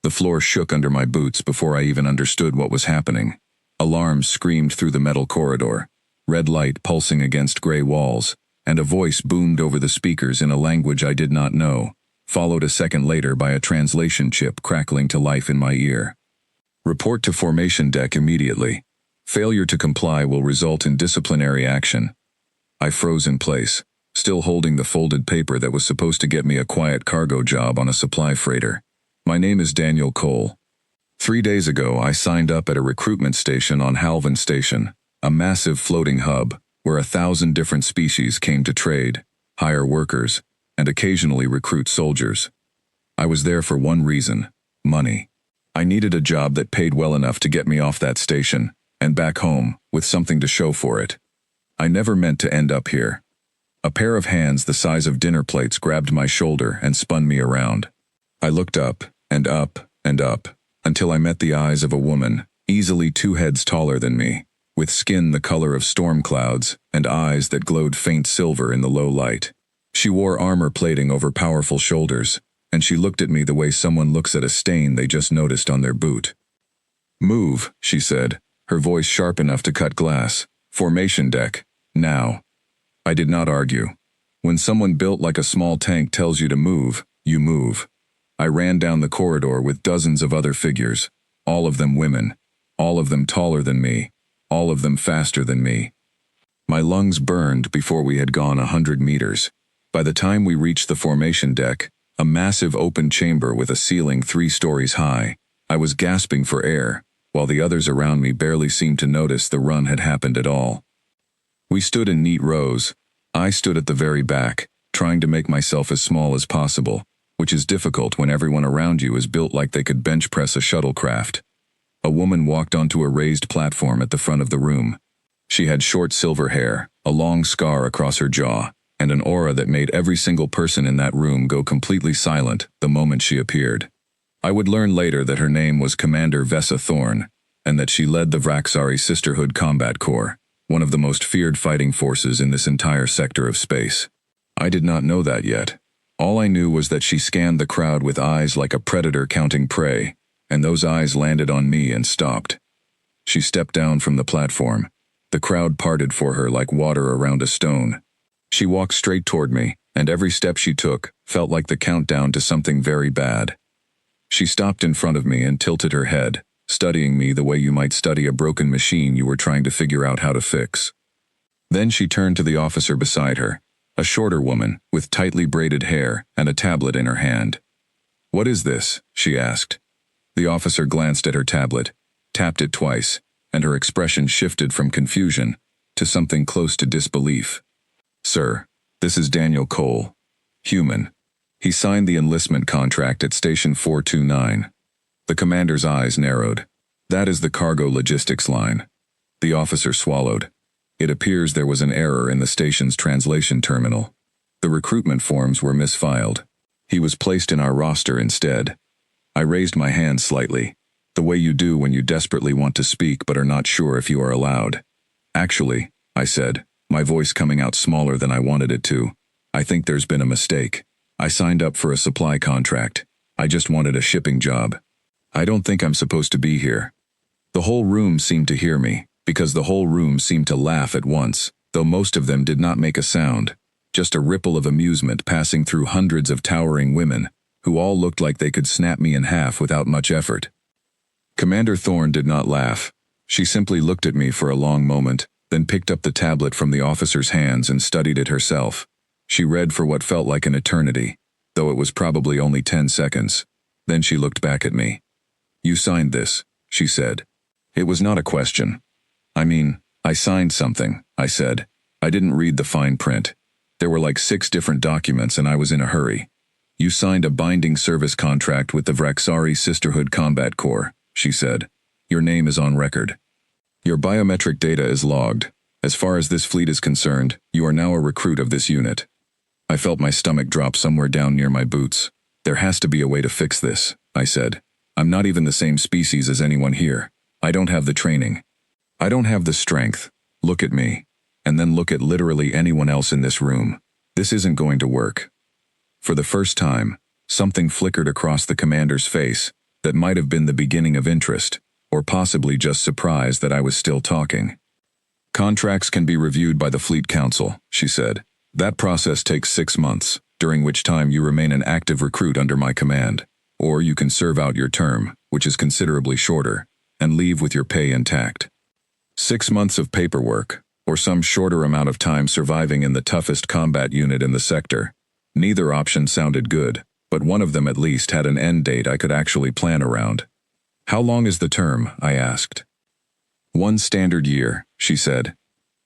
The floor shook under my boots before I even understood what was happening. Alarms screamed through the metal corridor, red light pulsing against gray walls, and a voice boomed over the speakers in a language I did not know, followed a second later by a translation chip crackling to life in my ear. Report to formation deck immediately. Failure to comply will result in disciplinary action. I froze in place, still holding the folded paper that was supposed to get me a quiet cargo job on a supply freighter. My name is Daniel Cole. 3 days ago, I signed up at a recruitment station on Halvan Station, a massive floating hub where 1,000 different species came to trade, hire workers, and occasionally recruit soldiers. I was there for one reason: money. I needed a job that paid well enough to get me off that station and back home with something to show for it. I never meant to end up here. A pair of hands the size of dinner plates grabbed my shoulder and spun me around. I looked up and up and up, until I met the eyes of a woman, easily 2 heads taller than me, with skin the color of storm clouds and eyes that glowed faint silver in the low light. She wore armor plating over powerful shoulders, and she looked at me the way someone looks at a stain they just noticed on their boot. "Move," she said, her voice sharp enough to cut glass. "Formation deck, now." I did not argue. When someone built like a small tank tells you to move, you move. I ran down the corridor with dozens of other figures, all of them women, all of them taller than me, all of them faster than me. My lungs burned before we had gone 100 meters. By the time we reached the formation deck, a massive open chamber with a ceiling 3 stories high, I was gasping for air, while the others around me barely seemed to notice the run had happened at all. We stood in neat rows. I stood at the very back, trying to make myself as small as possible, which is difficult when everyone around you is built like they could bench press a shuttlecraft. A woman walked onto a raised platform at the front of the room. She had short silver hair, a long scar across her jaw, and an aura that made every single person in that room go completely silent the moment she appeared. I would learn later that her name was Commander Vessa Thorn, and that she led the Vraxari Sisterhood Combat Corps, one of the most feared fighting forces in this entire sector of space. I did not know that yet. All I knew was that she scanned the crowd with eyes like a predator counting prey, and those eyes landed on me and stopped. She stepped down from the platform. The crowd parted for her like water around a stone. She walked straight toward me, and every step she took felt like the countdown to something very bad. She stopped in front of me and tilted her head, studying me the way you might study a broken machine you were trying to figure out how to fix. Then she turned to the officer beside her, a shorter woman with tightly braided hair and a tablet in her hand. "What is this?" she asked. The officer glanced at her tablet, tapped it twice, and her expression shifted from confusion to something close to disbelief. "Sir, this is Daniel Cole. Human." He signed the enlistment contract at Station 429. The commander's eyes narrowed. "That is the cargo logistics line." The officer swallowed. It appears there was an error in the station's translation terminal. The recruitment forms were misfiled. He was placed in our roster instead. I raised my hand slightly, the way you do when you desperately want to speak but are not sure if you are allowed. "Actually," I said, my voice coming out smaller than I wanted it to, "I think there's been a mistake. I signed up for a supply contract. I just wanted a shipping job. I don't think I'm supposed to be here." The whole room seemed to hear me, because the whole room seemed to laugh at once, though most of them did not make a sound, just a ripple of amusement passing through hundreds of towering women, who all looked like they could snap me in half without much effort. Commander Thorn did not laugh. She simply looked at me for a long moment, then picked up the tablet from the officer's hands and studied it herself. She read for what felt like an eternity, though it was probably only 10 seconds. Then she looked back at me. "You signed this," she said. It was not a question. I signed something, I said. I didn't read the fine print. There were like 6 different documents and I was in a hurry. "You signed a binding service contract with the Vraxari Sisterhood Combat Corps," she said. "Your name is on record. Your biometric data is logged. As far as this fleet is concerned, you are now a recruit of this unit." I felt my stomach drop somewhere down near my boots. "There has to be a way to fix this," I said. "I'm not even the same species as anyone here. I don't have the training. I don't have the strength. Look at me. And then look at literally anyone else in this room. This isn't going to work." For the first time, something flickered across the commander's face, that might have been the beginning of interest, or possibly just surprise that I was still talking. Contracts can be reviewed by the Fleet Council, she said. That process takes 6 months, during which time you remain an active recruit under my command. Or you can serve out your term, which is considerably shorter, and leave with your pay intact. 6 months of paperwork, or some shorter amount of time surviving in the toughest combat unit in the sector. Neither option sounded good, but one of them at least had an end date I could actually plan around. How long is the term? I asked. 1 standard year, she said.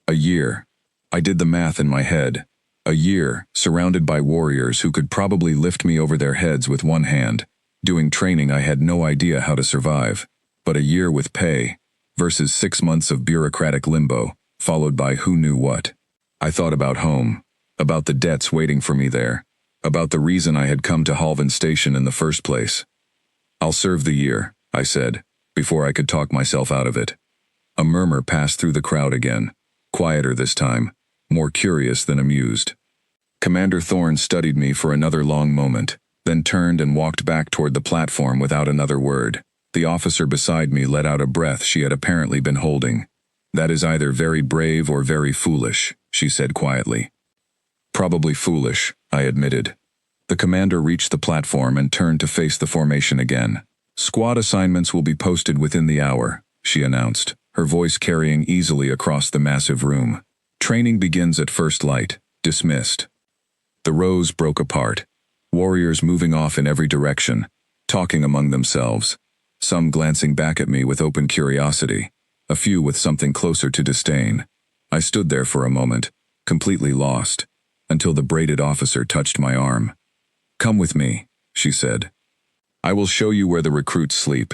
A year. I did the math in my head. A year, surrounded by warriors who could probably lift me over their heads with one hand, doing training I had no idea how to survive. But a year with pay, versus 6 months of bureaucratic limbo, followed by who knew what. I thought about home, about the debts waiting for me there, about the reason I had come to Halvin Station in the first place. I'll serve the year, I said, before I could talk myself out of it. A murmur passed through the crowd again, quieter this time, more curious than amused. Commander Thorne studied me for another long moment, then turned and walked back toward the platform without another word. The officer beside me let out a breath she had apparently been holding. That is either very brave or very foolish, she said quietly. Probably foolish, I admitted. The commander reached the platform and turned to face the formation again. Squad assignments will be posted within the hour, she announced, her voice carrying easily across the massive room. Training begins at first light. Dismissed. The rows broke apart, warriors moving off in every direction, talking among themselves, some glancing back at me with open curiosity, a few with something closer to disdain. I stood there for a moment, completely lost, until the braided officer touched my arm. Come with me, she said. I will show you where the recruits sleep.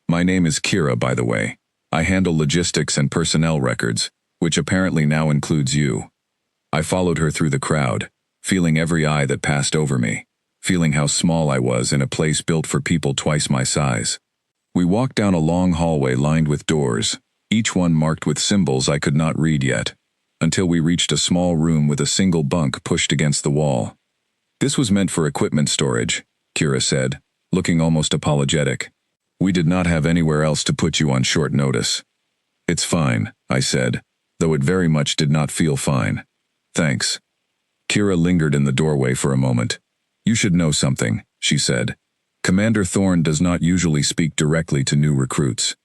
My name is Kira, by the way. I handle logistics and personnel records, which apparently now includes you. I followed her through the crowd, feeling every eye that passed over me, feeling how small I was in a place built for people twice my size. We walked down a long hallway lined with doors, each one marked with symbols I could not read yet, until we reached a small room with a single bunk pushed against the wall. This was meant for equipment storage, Kira said, looking almost apologetic. We did not have anywhere else to put you on short notice. It's fine, I said, though it very much did not feel fine. Thanks. Kira lingered in the doorway for a moment. You should know something, she said. Commander Thorne does not usually speak directly to new recruits.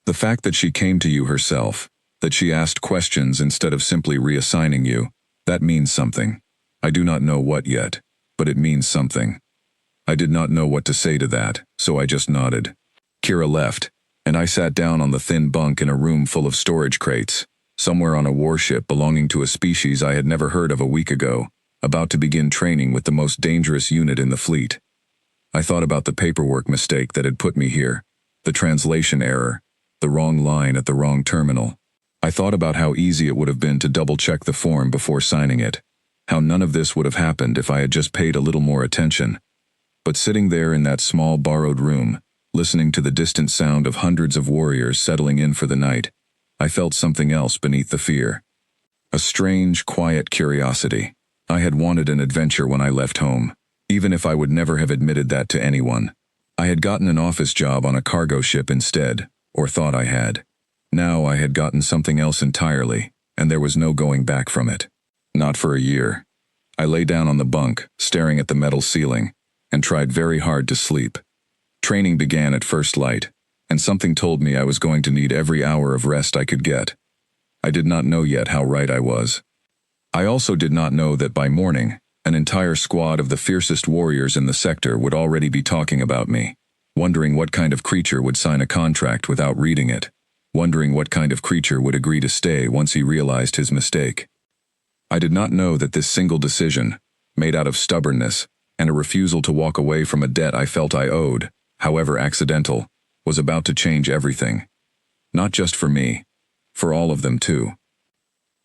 The fact that she came to you herself, that she asked questions instead of simply reassigning you, that means something. I do not know what yet, but it means something. I did not know what to say to that, so I just nodded. Kira left, and I sat down on the thin bunk in a room full of storage crates, somewhere on a warship belonging to a species I had never heard of a week ago, about to begin training with the most dangerous unit in the fleet. I thought about the paperwork mistake that had put me here, the translation error, the wrong line at the wrong terminal. I thought about how easy it would have been to double-check the form before signing it, how none of this would have happened if I had just paid a little more attention. But sitting there in that small borrowed room, listening to the distant sound of hundreds of warriors settling in for the night, I felt something else beneath the fear. A strange, quiet curiosity. I had wanted an adventure when I left home, even if I would never have admitted that to anyone. I had gotten an office job on a cargo ship instead, or thought I had. Now I had gotten something else entirely, and there was no going back from it. Not for a year. I lay down on the bunk, staring at the metal ceiling, and tried very hard to sleep. Training began at first light, and something told me I was going to need every hour of rest I could get. I did not know yet how right I was. I also did not know that by morning, an entire squad of the fiercest warriors in the sector would already be talking about me, wondering what kind of creature would sign a contract without reading it, wondering what kind of creature would agree to stay once he realized his mistake. I did not know that this single decision, made out of stubbornness and a refusal to walk away from a debt I felt I owed, however accidental, was about to change everything. Not just for me, for all of them too.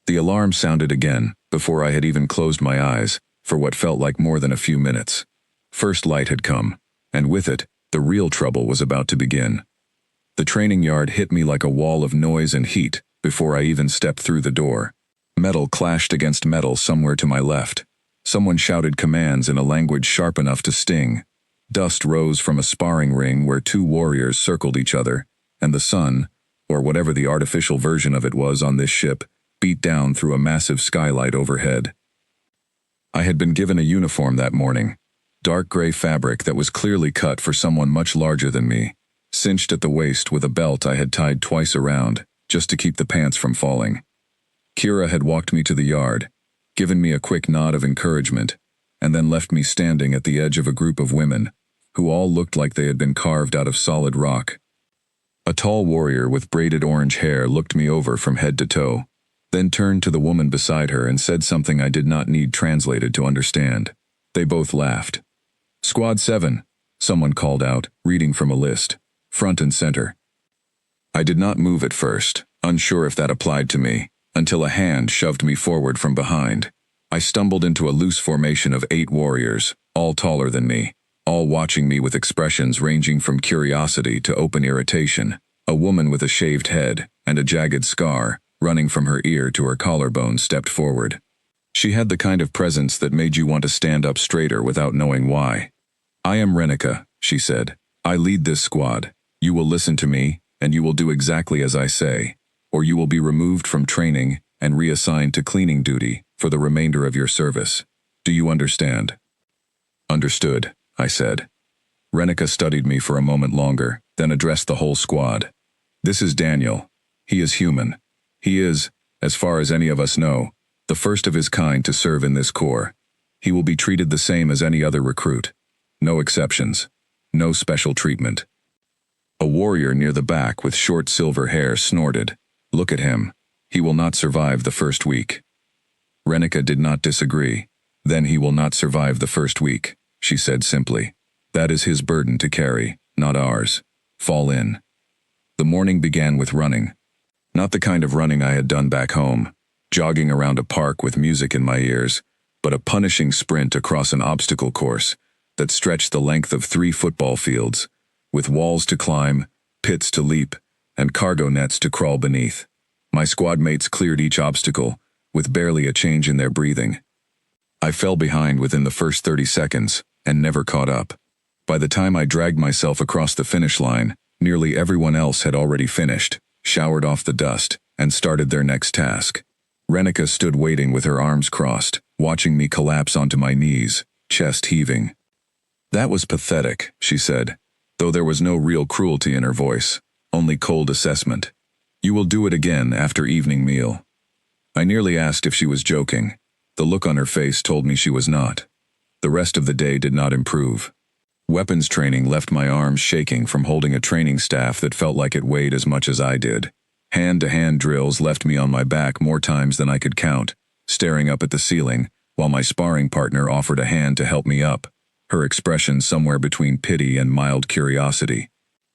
The alarm sounded again, before I had even closed my eyes, for what felt like more than a few minutes. First light had come, and with it, the real trouble was about to begin. The training yard hit me like a wall of noise and heat before I even stepped through the door. Metal clashed against metal somewhere to my left. Someone shouted commands in a language sharp enough to sting. Dust rose from a sparring ring where two warriors circled each other, and the sun, or whatever the artificial version of it was on this ship, beat down through a massive skylight overhead. I had been given a uniform that morning, dark gray fabric that was clearly cut for someone much larger than me, cinched at the waist with a belt I had tied twice around, just to keep the pants from falling. Kira had walked me to the yard, given me a quick nod of encouragement, and then left me standing at the edge of a group of women, who all looked like they had been carved out of solid rock. A tall warrior with braided orange hair looked me over from head to toe, then turned to the woman beside her and said something I did not need translated to understand. They both laughed. "Squad 7, someone called out, reading from a list, front and center. I did not move at first, unsure if that applied to me, until a hand shoved me forward from behind. I stumbled into a loose formation of 8 warriors, all taller than me, all watching me with expressions ranging from curiosity to open irritation. A woman with a shaved head and a jagged scar running from her ear to her collarbone stepped forward. She had the kind of presence that made you want to stand up straighter without knowing why. "I am Renica," she said. "I lead this squad. You will listen to me, and you will do exactly as I say, or you will be removed from training and reassigned to cleaning duty for the remainder of your service. Do you understand?" "Understood," I said. Renica studied me for a moment longer, then addressed the whole squad. "This is Daniel. He is human. He is, as far as any of us know, the first of his kind to serve in this corps. He will be treated the same as any other recruit. No exceptions. No special treatment." A warrior near the back with short silver hair snorted. "Look at him. He will not survive the first week." Renica did not disagree. "Then he will not survive the first week," she said simply. "That is his burden to carry, not ours. Fall in." The morning began with running. Not the kind of running I had done back home, jogging around a park with music in my ears, but a punishing sprint across an obstacle course that stretched the length of 3 football fields, with walls to climb, pits to leap, and cargo nets to crawl beneath. My squad mates cleared each obstacle, with barely a change in their breathing. I fell behind within the first 30 seconds, and never caught up. By the time I dragged myself across the finish line, nearly everyone else had already finished, showered off the dust, and started their next task. Renica stood waiting with her arms crossed, watching me collapse onto my knees, chest heaving. "That was pathetic," she said, though there was no real cruelty in her voice, only cold assessment. "You will do it again after evening meal." I nearly asked if she was joking. The look on her face told me she was not. The rest of the day did not improve. Weapons training left my arms shaking from holding a training staff that felt like it weighed as much as I did. Hand-to-hand drills left me on my back more times than I could count, staring up at the ceiling, while my sparring partner offered a hand to help me up, her expression somewhere between pity and mild curiosity.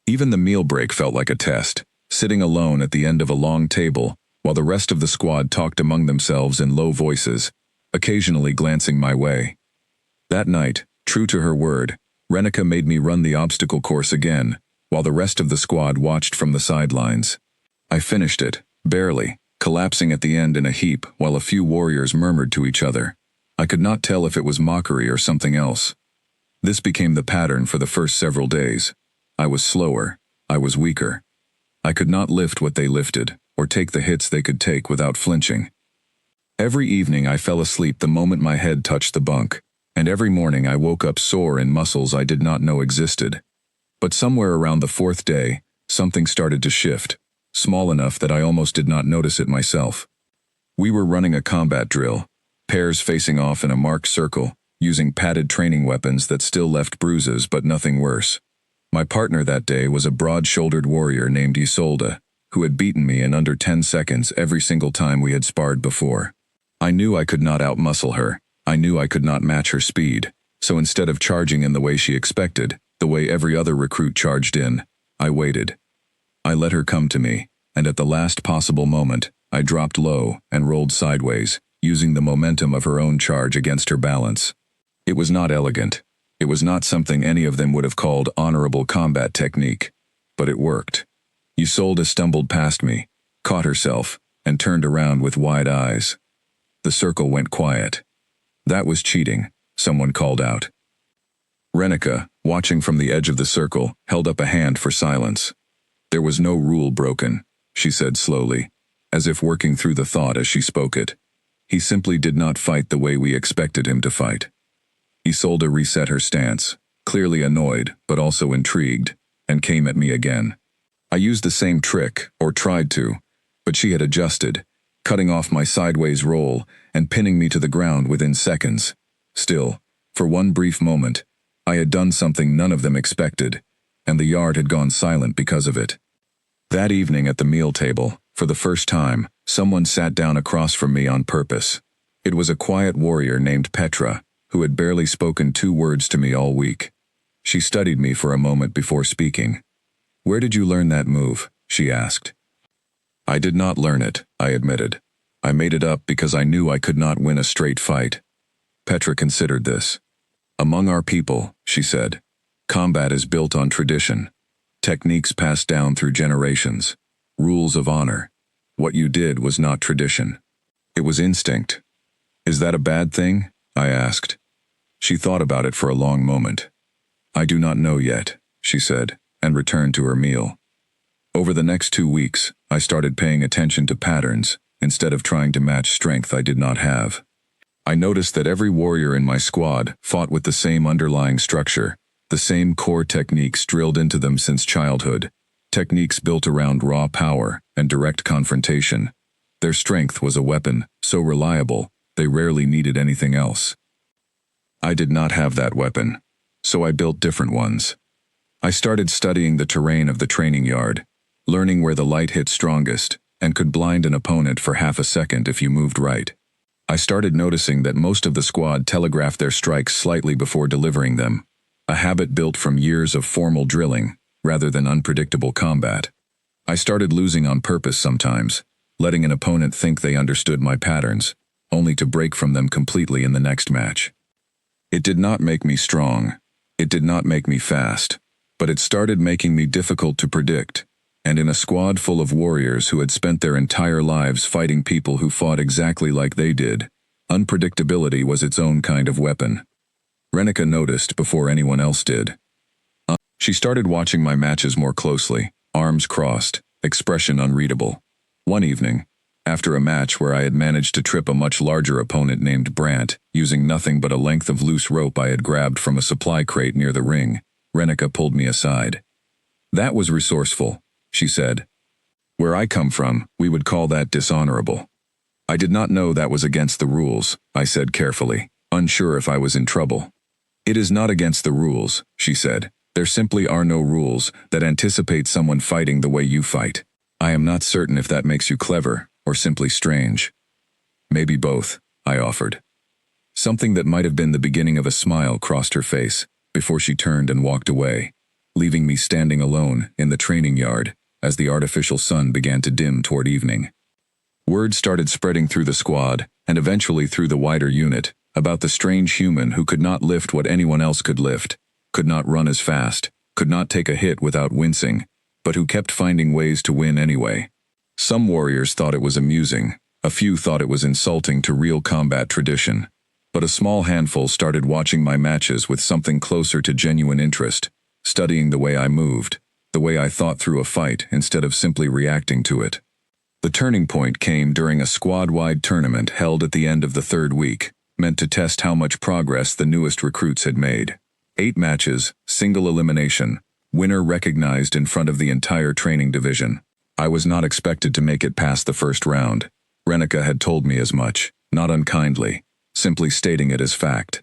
Even the meal break felt like a test, sitting alone at the end of a long table, while the rest of the squad talked among themselves in low voices, occasionally glancing my way. That night, true to her word, Renica made me run the obstacle course again, while the rest of the squad watched from the sidelines. I finished it, barely, collapsing at the end in a heap while a few warriors murmured to each other. I could not tell if it was mockery or something else. This became the pattern for the first several days. I was slower. I was weaker. I could not lift what they lifted, or take the hits they could take without flinching. Every evening I fell asleep the moment my head touched the bunk, and every morning I woke up sore in muscles I did not know existed. But somewhere around the 4th day, something started to shift, small enough that I almost did not notice it myself. We were running a combat drill, pairs facing off in a marked circle, using padded training weapons that still left bruises but nothing worse. My partner that day was a broad-shouldered warrior named Isolde, who had beaten me in under 10 seconds every single time we had sparred before. I knew I could not outmuscle her. I knew I could not match her speed, so instead of charging in the way she expected, the way every other recruit charged in, I waited. I let her come to me, and at the last possible moment, I dropped low and rolled sideways, using the momentum of her own charge against her balance. It was not elegant. It was not something any of them would have called honorable combat technique, but it worked. Isolde stumbled past me, caught herself, and turned around with wide eyes. The circle went quiet. "That was cheating," someone called out. Renica, watching from the edge of the circle, held up a hand for silence. There was no rule broken, she said slowly, as if working through the thought as she spoke it. He simply did not fight the way we expected him to fight. Isolde reset her stance, clearly annoyed but also intrigued, and came at me again. I used the same trick, or tried to, but she had adjusted, cutting off my sideways roll and pinning me to the ground within seconds. Still, for one brief moment, I had done something none of them expected, and the yard had gone silent because of it. That evening at the meal table, for the first time, someone sat down across from me on purpose. It was a quiet warrior named Petra, who had barely spoken 2 words to me all week. She studied me for a moment before speaking. "Where did you learn that move?" she asked. "I did not learn it," I admitted. "I made it up because I knew I could not win a straight fight." Petra considered this. "Among our people," she said, "combat is built on tradition. Techniques passed down through generations. Rules of honor. What you did was not tradition. It was instinct." "Is that a bad thing?" I asked. She thought about it for a long moment. "I do not know yet," she said, and returned to her meal. Over the next 2 weeks, I started paying attention to patterns, instead of trying to match strength I did not have. I noticed that every warrior in my squad fought with the same underlying structure, the same core techniques drilled into them since childhood, techniques built around raw power and direct confrontation. Their strength was a weapon, so reliable, they rarely needed anything else. I did not have that weapon, so I built different ones. I started studying the terrain of the training yard, learning where the light hit strongest, and could blind an opponent for half a second if you moved right. I started noticing that most of the squad telegraphed their strikes slightly before delivering them, a habit built from years of formal drilling, rather than unpredictable combat. I started losing on purpose sometimes, letting an opponent think they understood my patterns, only to break from them completely in the next match. It did not make me strong. It did not make me fast, but it started making me difficult to predict. And in a squad full of warriors who had spent their entire lives fighting people who fought exactly like they did, unpredictability was its own kind of weapon. Renica noticed before anyone else did. She started watching my matches more closely, arms crossed, expression unreadable. One evening, after a match where I had managed to trip a much larger opponent named Brant, using nothing but a length of loose rope I had grabbed from a supply crate near the ring, Renica pulled me aside. "That was resourceful," she said. "Where I come from, we would call that dishonorable." "I did not know that was against the rules," I said carefully, unsure if I was in trouble. "It is not against the rules," she said. "There simply are no rules that anticipate someone fighting the way you fight. I am not certain if that makes you clever or simply strange." "Maybe both," I offered. Something that might have been the beginning of a smile crossed her face before she turned and walked away, leaving me standing alone in the training yard as the artificial sun began to dim toward evening. Word started spreading through the squad, and eventually through the wider unit, about the strange human who could not lift what anyone else could lift, could not run as fast, could not take a hit without wincing, but who kept finding ways to win anyway. Some warriors thought it was amusing, a few thought it was insulting to real combat tradition, but a small handful started watching my matches with something closer to genuine interest, studying the way I moved, the way I thought through a fight instead of simply reacting to it. The turning point came during a squad-wide tournament held at the end of the 3rd week, meant to test how much progress the newest recruits had made. 8 matches, single elimination, winner recognized in front of the entire training division. I was not expected to make it past the first round. Renica had told me as much, not unkindly, simply stating it as fact.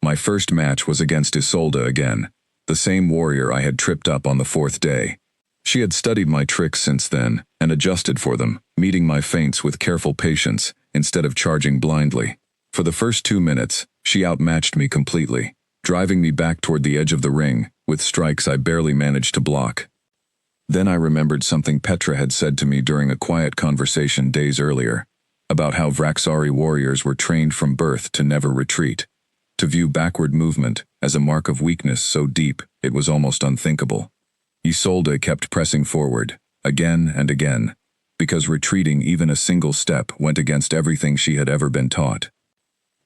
My first match was against Isolde again, the same warrior I had tripped up on the 4th day. She had studied my tricks since then and adjusted for them, meeting my feints with careful patience instead of charging blindly. For the first 2 minutes, she outmatched me completely, driving me back toward the edge of the ring with strikes I barely managed to block. Then I remembered something Petra had said to me during a quiet conversation days earlier, about how Vraxari warriors were trained from birth to never retreat, to view backward movement as a mark of weakness so deep it was almost unthinkable. Isolde kept pressing forward, again and again, because retreating even a single step went against everything she had ever been taught.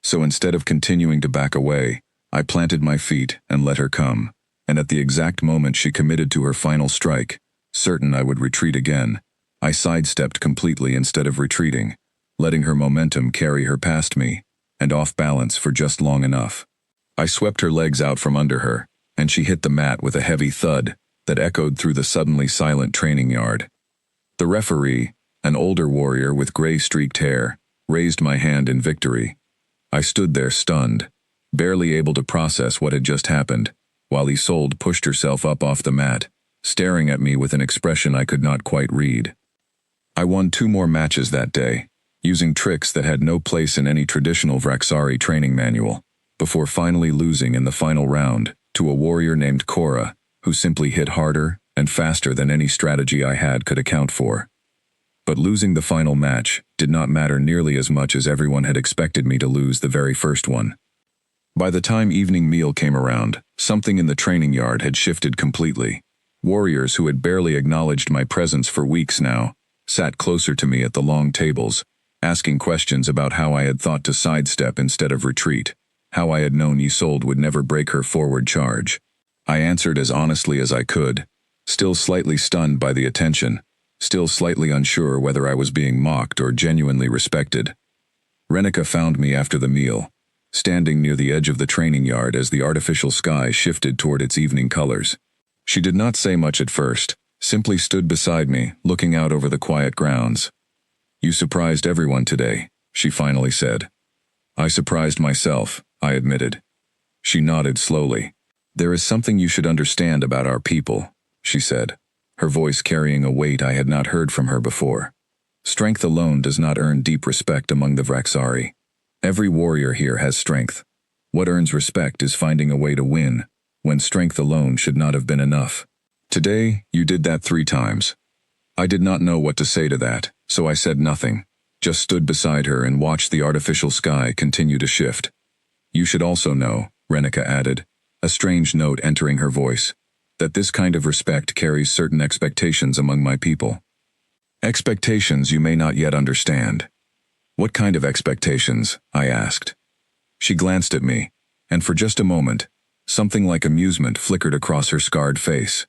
So instead of continuing to back away, I planted my feet and let her come, and at the exact moment she committed to her final strike, certain I would retreat again, I sidestepped completely instead of retreating, letting her momentum carry her past me, and off balance for just long enough. I swept her legs out from under her, and she hit the mat with a heavy thud that echoed through the suddenly silent training yard. The referee, an older warrior with gray-streaked hair, raised my hand in victory. I stood there stunned, barely able to process what had just happened, while Isolde pushed herself up off the mat, staring at me with an expression I could not quite read. I won 2 more matches that day, using tricks that had no place in any traditional Vraxari training manual, before finally losing in the final round to a warrior named Cora, who simply hit harder and faster than any strategy I had could account for. But losing the final match did not matter nearly as much as everyone had expected me to lose the very first one. By the time evening meal came around, something in the training yard had shifted completely. Warriors who had barely acknowledged my presence for weeks now sat closer to me at the long tables, asking questions about how I had thought to sidestep instead of retreat, how I had known Isolde would never break her forward charge. I answered as honestly as I could, still slightly stunned by the attention, still slightly unsure whether I was being mocked or genuinely respected. Renica found me after the meal, standing near the edge of the training yard as the artificial sky shifted toward its evening colors. She did not say much at first, simply stood beside me, looking out over the quiet grounds. "You surprised everyone today," she finally said. "I surprised myself," I admitted. She nodded slowly. "There is something you should understand about our people," she said, her voice carrying a weight I had not heard from her before. "Strength alone does not earn deep respect among the Vraxari. Every warrior here has strength. What earns respect is finding a way to win, when strength alone should not have been enough. Today, you did that 3 times. I did not know what to say to that, so I said nothing, just stood beside her and watched the artificial sky continue to shift. You should also know," Renica added, a strange note entering her voice, "that this kind of respect carries certain expectations among my people. Expectations you may not yet understand." "What kind of expectations?" I asked. She glanced at me, and for just a moment, something like amusement flickered across her scarred face.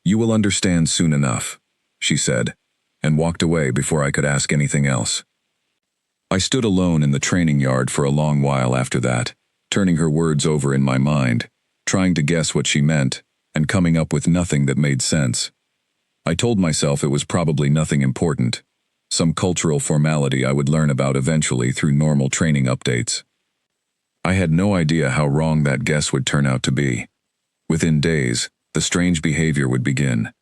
"You will understand soon enough," she said, and walked away before I could ask anything else. I stood alone in the training yard for a long while after that, turning her words over in my mind, trying to guess what she meant, and coming up with nothing that made sense. I told myself it was probably nothing important, some cultural formality I would learn about eventually through normal training updates. I had no idea how wrong that guess would turn out to be. Within days, the strange behavior would begin.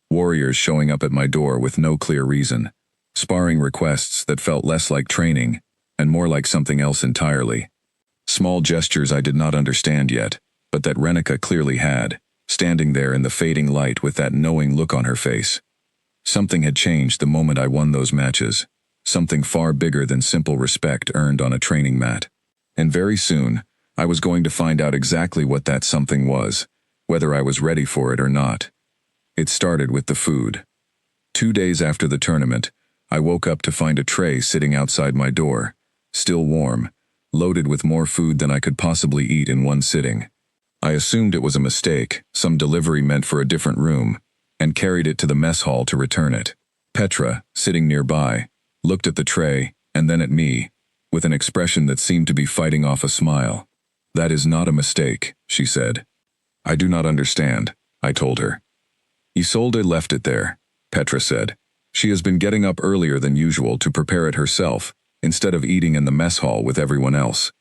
Warriors showing up at my door with no clear reason, sparring requests that felt less like training and more like something else entirely. Small gestures I did not understand yet, but that Renica clearly had, standing there in the fading light with that knowing look on her face. Something had changed the moment I won those matches, something far bigger than simple respect earned on a training mat. And very soon, I was going to find out exactly what that something was, whether I was ready for it or not. It started with the food. 2 days after the tournament, I woke up to find a tray sitting outside my door, still warm, loaded with more food than I could possibly eat in one sitting. I assumed it was a mistake, some delivery meant for a different room, and carried it to the mess hall to return it. Petra, sitting nearby, looked at the tray and then at me, with an expression that seemed to be fighting off a smile. "That is not a mistake," she said. "I do not understand," I told her. "Isolde left it there," Petra said. "She has been getting up earlier than usual to prepare it herself, instead of eating in the mess hall with everyone else."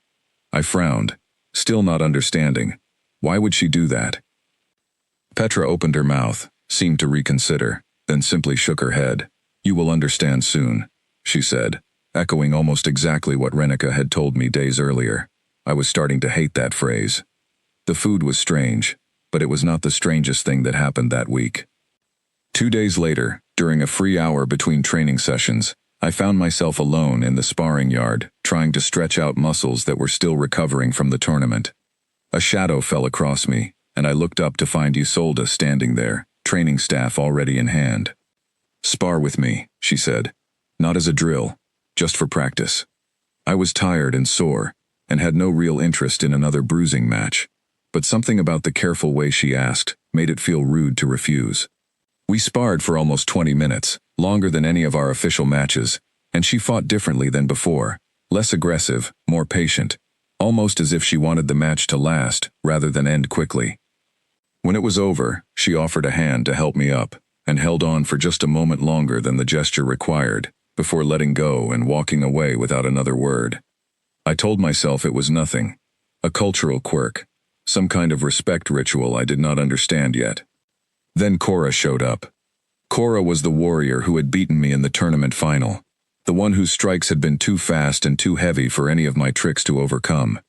I frowned, still not understanding. Why would she do that? Petra opened her mouth, seemed to reconsider, then simply shook her head. "You will understand soon," she said, echoing almost exactly what Renica had told me days earlier. I was starting to hate that phrase. The food was strange, but it was not the strangest thing that happened that week. 2 days later, during a free hour between training sessions, I found myself alone in the sparring yard, trying to stretch out muscles that were still recovering from the tournament. A shadow fell across me, and I looked up to find Isolde standing there, training staff already in hand. "Spar with me," she said. "Not as a drill, just for practice." I was tired and sore, and had no real interest in another bruising match. But something about the careful way she asked made it feel rude to refuse. We sparred for almost 20 minutes, longer than any of our official matches, and she fought differently than before, less aggressive, more patient, almost as if she wanted the match to last rather than end quickly. When it was over, she offered a hand to help me up, and held on for just a moment longer than the gesture required, before letting go and walking away without another word. I told myself it was nothing, a cultural quirk, some kind of respect ritual I did not understand yet. Then Cora showed up. Cora was the warrior who had beaten me in the tournament final, the one whose strikes had been too fast and too heavy for any of my tricks to overcome.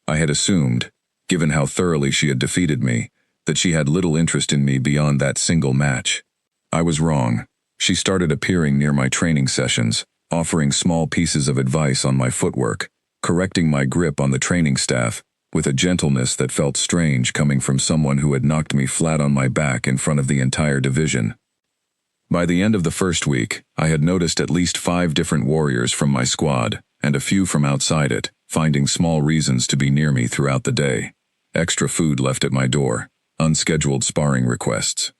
I had assumed, given how thoroughly she had defeated me, that she had little interest in me beyond that single match. I was wrong. She started appearing near my training sessions, offering small pieces of advice on my footwork, correcting my grip on the training staff, with a gentleness that felt strange coming from someone who had knocked me flat on my back in front of the entire division. By the end of the first week, I had noticed at least 5 different warriors from my squad, and a few from outside it, finding small reasons to be near me throughout the day. Extra food left at my door, unscheduled sparring requests.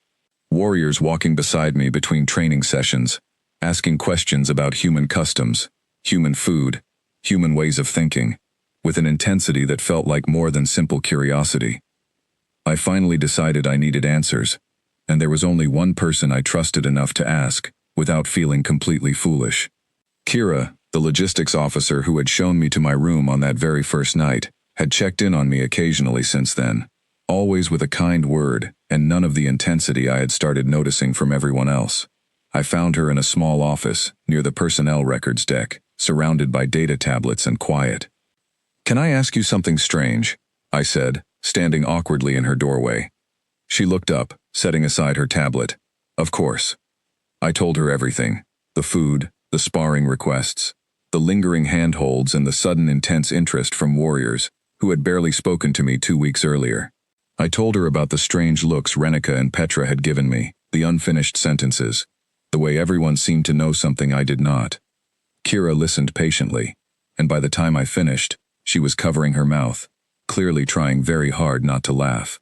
Warriors walking beside me between training sessions, asking questions about human customs, human food, human ways of thinking, with an intensity that felt like more than simple curiosity. I finally decided I needed answers, and there was only one person I trusted enough to ask, without feeling completely foolish. Kira, the logistics officer who had shown me to my room on that very first night, had checked in on me occasionally since then, always with a kind word and none of the intensity I had started noticing from everyone else. I found her in a small office near the personnel records deck, surrounded by data tablets and quiet. "Can I ask you something strange?" I said, standing awkwardly in her doorway. She looked up, setting aside her tablet. Of course. I told her everything: the food, the sparring requests, the lingering handholds, and the sudden intense interest from warriors who had barely spoken to me 2 weeks earlier. I told her about the strange looks Renika and Petra had given me, the unfinished sentences, the way everyone seemed to know something I did not. Kira listened patiently, and by the time I finished, she was covering her mouth, clearly trying very hard not to laugh.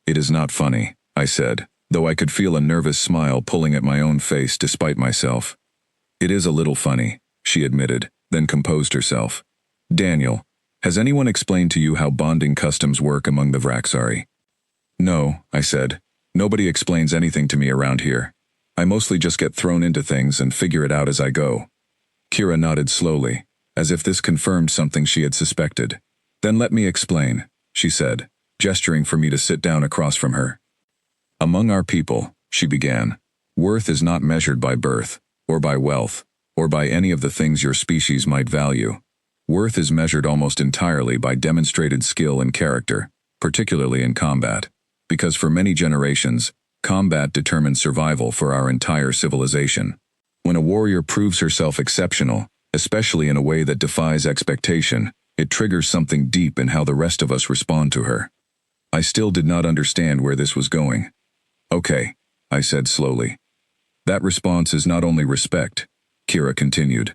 "It is not funny," I said, though I could feel a nervous smile pulling at my own face despite myself. "It is a little funny," she admitted, then composed herself. "Daniel, has anyone explained to you how bonding customs work among the Vraxari?" "No," I said. "Nobody explains anything to me around here. I mostly just get thrown into things and figure it out as I go." Kira nodded slowly, as if this confirmed something she had suspected. "Then let me explain," she said, gesturing for me to sit down across from her. "Among our people," she began, "worth is not measured by birth, or by wealth, or by any of the things your species might value. Worth is measured almost entirely by demonstrated skill and character, particularly in combat, because for many generations, combat determined survival for our entire civilization. When a warrior proves herself exceptional, especially in a way that defies expectation, it triggers something deep in how the rest of us respond to her." I still did not understand where this was going. "Okay," I said slowly. "That response is not only respect," Kira continued.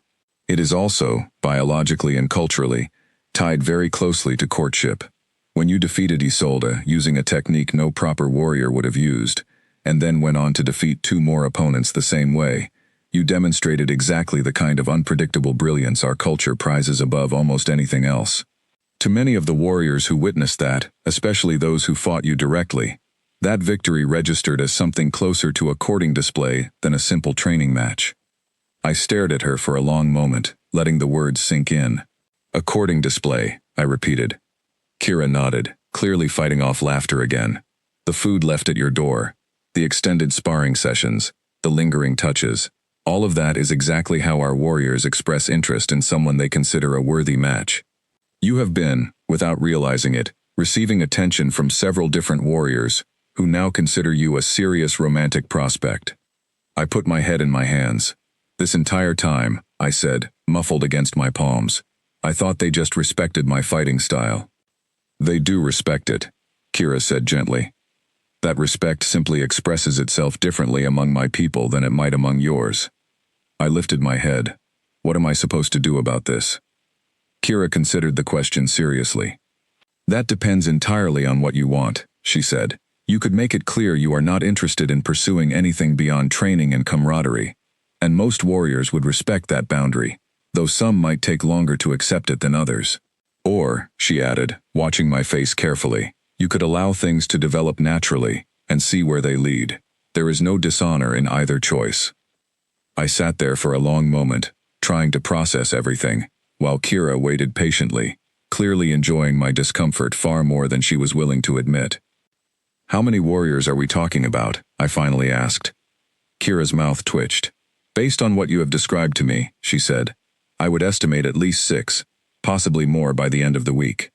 "It is also, biologically and culturally, tied very closely to courtship. When you defeated Isolde using a technique no proper warrior would have used, and then went on to defeat 2 more opponents the same way, you demonstrated exactly the kind of unpredictable brilliance our culture prizes above almost anything else. To many of the warriors who witnessed that, especially those who fought you directly, that victory registered as something closer to a courting display than a simple training match." I stared at her for a long moment, letting the words sink in. "A courting display," I repeated. Kira nodded, clearly fighting off laughter again. "The food left at your door, the extended sparring sessions, the lingering touches, all of that is exactly how our warriors express interest in someone they consider a worthy match. You have been, without realizing it, receiving attention from several different warriors, who now consider you a serious romantic prospect." I put my head in my hands. "This entire time," I said, muffled against my palms, "I thought they just respected my fighting style." "They do respect it," Kira said gently. "That respect simply expresses itself differently among my people than it might among yours." I lifted my head. "What am I supposed to do about this?" Kira considered the question seriously. That depends entirely on what you want, she said. You could make it clear you are not interested in pursuing anything beyond training and camaraderie, and most warriors would respect that boundary, though some might take longer to accept it than others. Or, she added, watching my face carefully, you could allow things to develop naturally and see where they lead. There is no dishonor in either choice. I sat there for a long moment, trying to process everything, while Kira waited patiently, clearly enjoying my discomfort far more than she was willing to admit. How many warriors are we talking about? I finally asked. Kira's mouth twitched. Based on what you have described to me, she said, I would estimate at least 6, possibly more by the end of the week.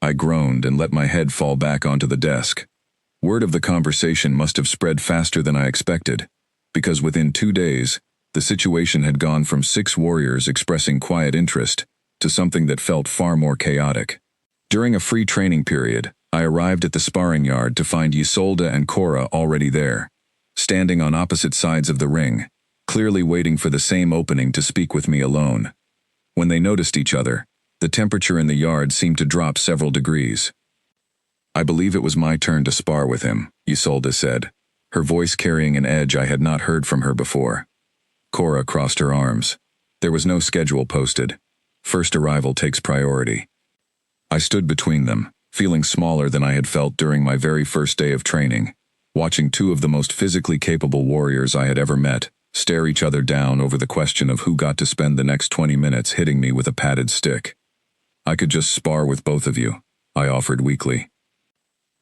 I groaned and let my head fall back onto the desk. Word of the conversation must have spread faster than I expected, because within 2 days, the situation had gone from 6 warriors expressing quiet interest to something that felt far more chaotic. During a free training period, I arrived at the sparring yard to find Isolde and Cora already there, standing on opposite sides of the ring, clearly waiting for the same opening to speak with me alone. When they noticed each other, the temperature in the yard seemed to drop several degrees. I believe it was my turn to spar with him, Isolde said, her voice carrying an edge I had not heard from her before. Cora crossed her arms. There was no schedule posted. First arrival takes priority. I stood between them, feeling smaller than I had felt during my very first day of training, watching 2 of the most physically capable warriors I had ever met stare each other down over the question of who got to spend the next 20 minutes hitting me with a padded stick. I could just spar with both of you, I offered weakly.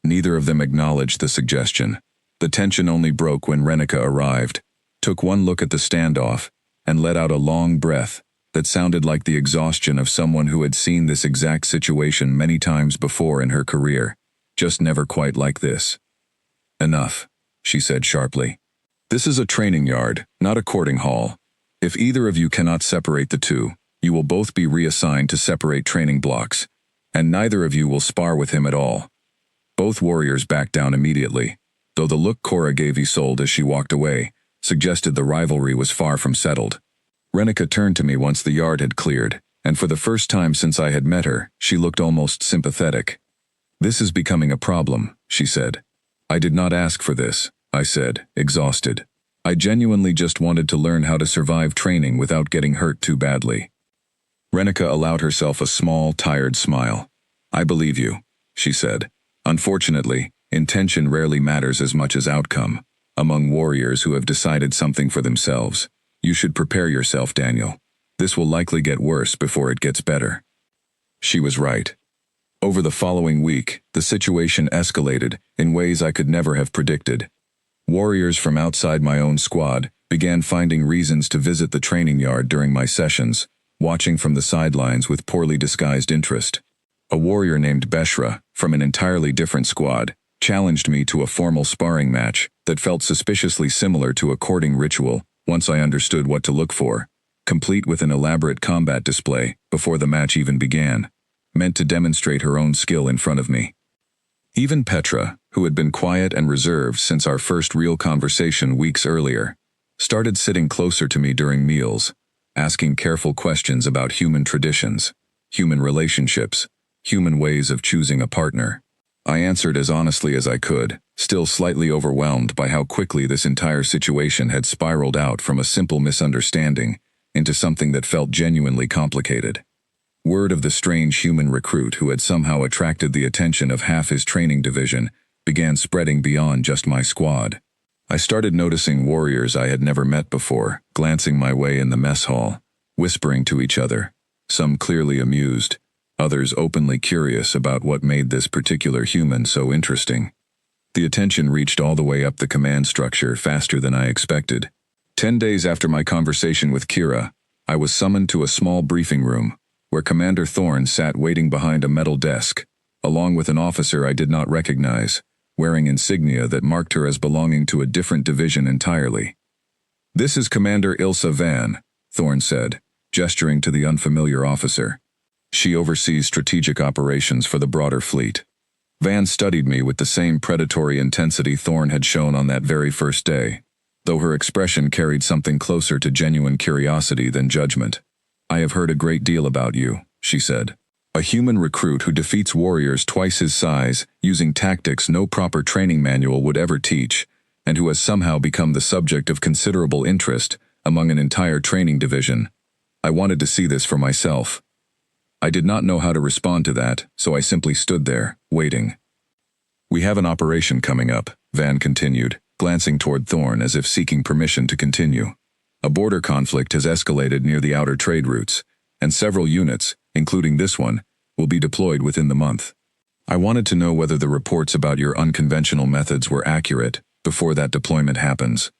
Neither of them acknowledged the suggestion. The tension only broke when Renika arrived, took one look at the standoff, and let out a long breath that sounded like the exhaustion of someone who had seen this exact situation many times before in her career, just never quite like this. Enough, she said sharply. This is a training yard, not a courting hall. If either of you cannot separate the two, you will both be reassigned to separate training blocks, and neither of you will spar with him at all. Both warriors backed down immediately, though the look Cora gave Isolde as she walked away suggested the rivalry was far from settled. Renika turned to me once the yard had cleared, and for the first time since I had met her, she looked almost sympathetic. This is becoming a problem, she said. I did not ask for this, I said, exhausted. I genuinely just wanted to learn how to survive training without getting hurt too badly. Renika allowed herself a small, tired smile. I believe you, she said. Unfortunately, intention rarely matters as much as outcome. Among warriors who have decided something for themselves, you should prepare yourself, Daniel. This will likely get worse before it gets better. She was right. Over the following week, the situation escalated in ways I could never have predicted. Warriors from outside my own squad began finding reasons to visit the training yard during my sessions, watching from the sidelines with poorly disguised interest. A warrior named Beshra, from an entirely different squad, challenged me to a formal sparring match that felt suspiciously similar to a courting ritual once I understood what to look for, complete with an elaborate combat display before the match even began, meant to demonstrate her own skill in front of me. Even Petra, who had been quiet and reserved since our first real conversation weeks earlier, started sitting closer to me during meals, asking careful questions about human traditions, human relationships, human ways of choosing a partner. I answered as honestly as I could, still slightly overwhelmed by how quickly this entire situation had spiraled out from a simple misunderstanding into something that felt genuinely complicated. Word of the strange human recruit who had somehow attracted the attention of half his training division began spreading beyond just my squad. I started noticing warriors I had never met before, glancing my way in the mess hall, whispering to each other, some clearly amused, others openly curious about what made this particular human so interesting. The attention reached all the way up the command structure faster than I expected. 10 days after my conversation with Kira, I was summoned to a small briefing room, where Commander Thorne sat waiting behind a metal desk, along with an officer I did not recognize, wearing insignia that marked her as belonging to a different division entirely. "This is Commander Ilsa Van," Thorne said, gesturing to the unfamiliar officer. "She oversees strategic operations for the broader fleet." Van studied me with the same predatory intensity Thorne had shown on that very first day, though her expression carried something closer to genuine curiosity than judgment. "I have heard a great deal about you," she said. A human recruit who defeats warriors twice his size, using tactics no proper training manual would ever teach, and who has somehow become the subject of considerable interest among an entire training division. I wanted to see this for myself. I did not know how to respond to that, so I simply stood there, waiting. We have an operation coming up, Van continued, glancing toward Thorn as if seeking permission to continue. A border conflict has escalated near the outer trade routes, and several units, including this one, will be deployed within the month. I wanted to know whether the reports about your unconventional methods were accurate before that deployment happens.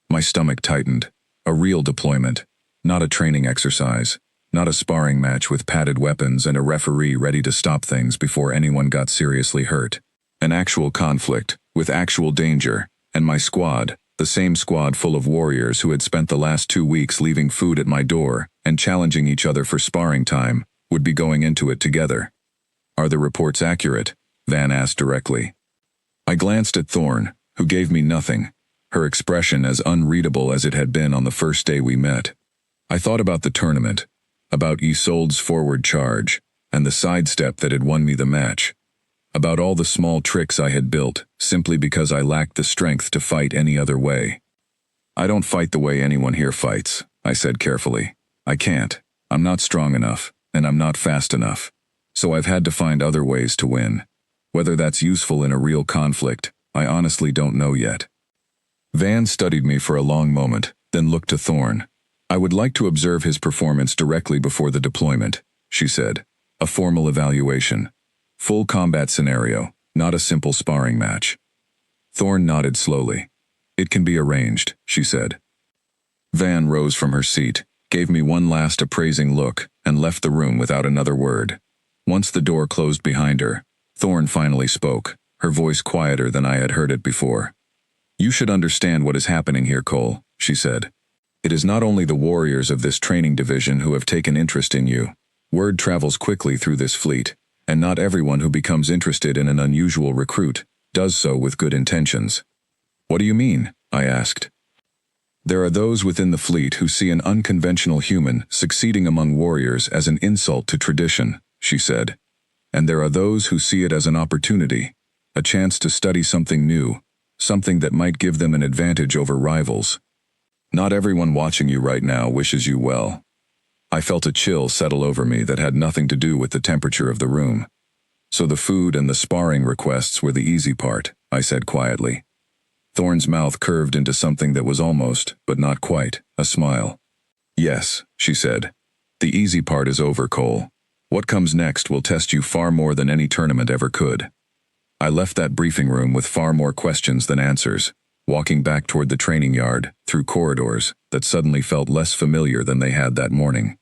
My stomach tightened. A real deployment, not a training exercise, not a sparring match with padded weapons and a referee ready to stop things before anyone got seriously hurt. An actual conflict, with actual danger, and my squad, the same squad full of warriors who had spent the last 2 weeks leaving food at my door and challenging each other for sparring time, would be going into it together. Are the reports accurate? Van asked directly. I glanced at Thorn, who gave me nothing, her expression as unreadable as it had been on the first day we met. I thought about the tournament, about Isolde's forward charge, and the sidestep that had won me the match, about all the small tricks I had built simply because I lacked the strength to fight any other way. I don't fight the way anyone here fights, I said carefully. I can't. I'm not strong enough, and I'm not fast enough. So I've had to find other ways to win. Whether that's useful in a real conflict, I honestly don't know yet. Van studied me for a long moment, then looked to Thorn. I would like to observe his performance directly before the deployment, she said. A formal evaluation. Full combat scenario, not a simple sparring match. Thorn nodded slowly. It can be arranged, she said. Van rose from her seat, gave me one last appraising look, and left the room without another word. Once the door closed behind her, Thorn finally spoke, her voice quieter than I had heard it before. You should understand what is happening here, Cole, she said. It is not only the warriors of this training division who have taken interest in you. Word travels quickly through this fleet, and not everyone who becomes interested in an unusual recruit does so with good intentions. What do you mean? I asked. There are those within the fleet who see an unconventional human succeeding among warriors as an insult to tradition, she said. And there are those who see it as an opportunity, a chance to study something new, something that might give them an advantage over rivals. Not everyone watching you right now wishes you well. I felt a chill settle over me that had nothing to do with the temperature of the room. So the food and the sparring requests were the easy part, I said quietly. Thorn's mouth curved into something that was almost, but not quite, a smile. Yes, she said. The easy part is over, Cole. What comes next will test you far more than any tournament ever could. I left that briefing room with far more questions than answers, walking back toward the training yard, through corridors that suddenly felt less familiar than they had that morning.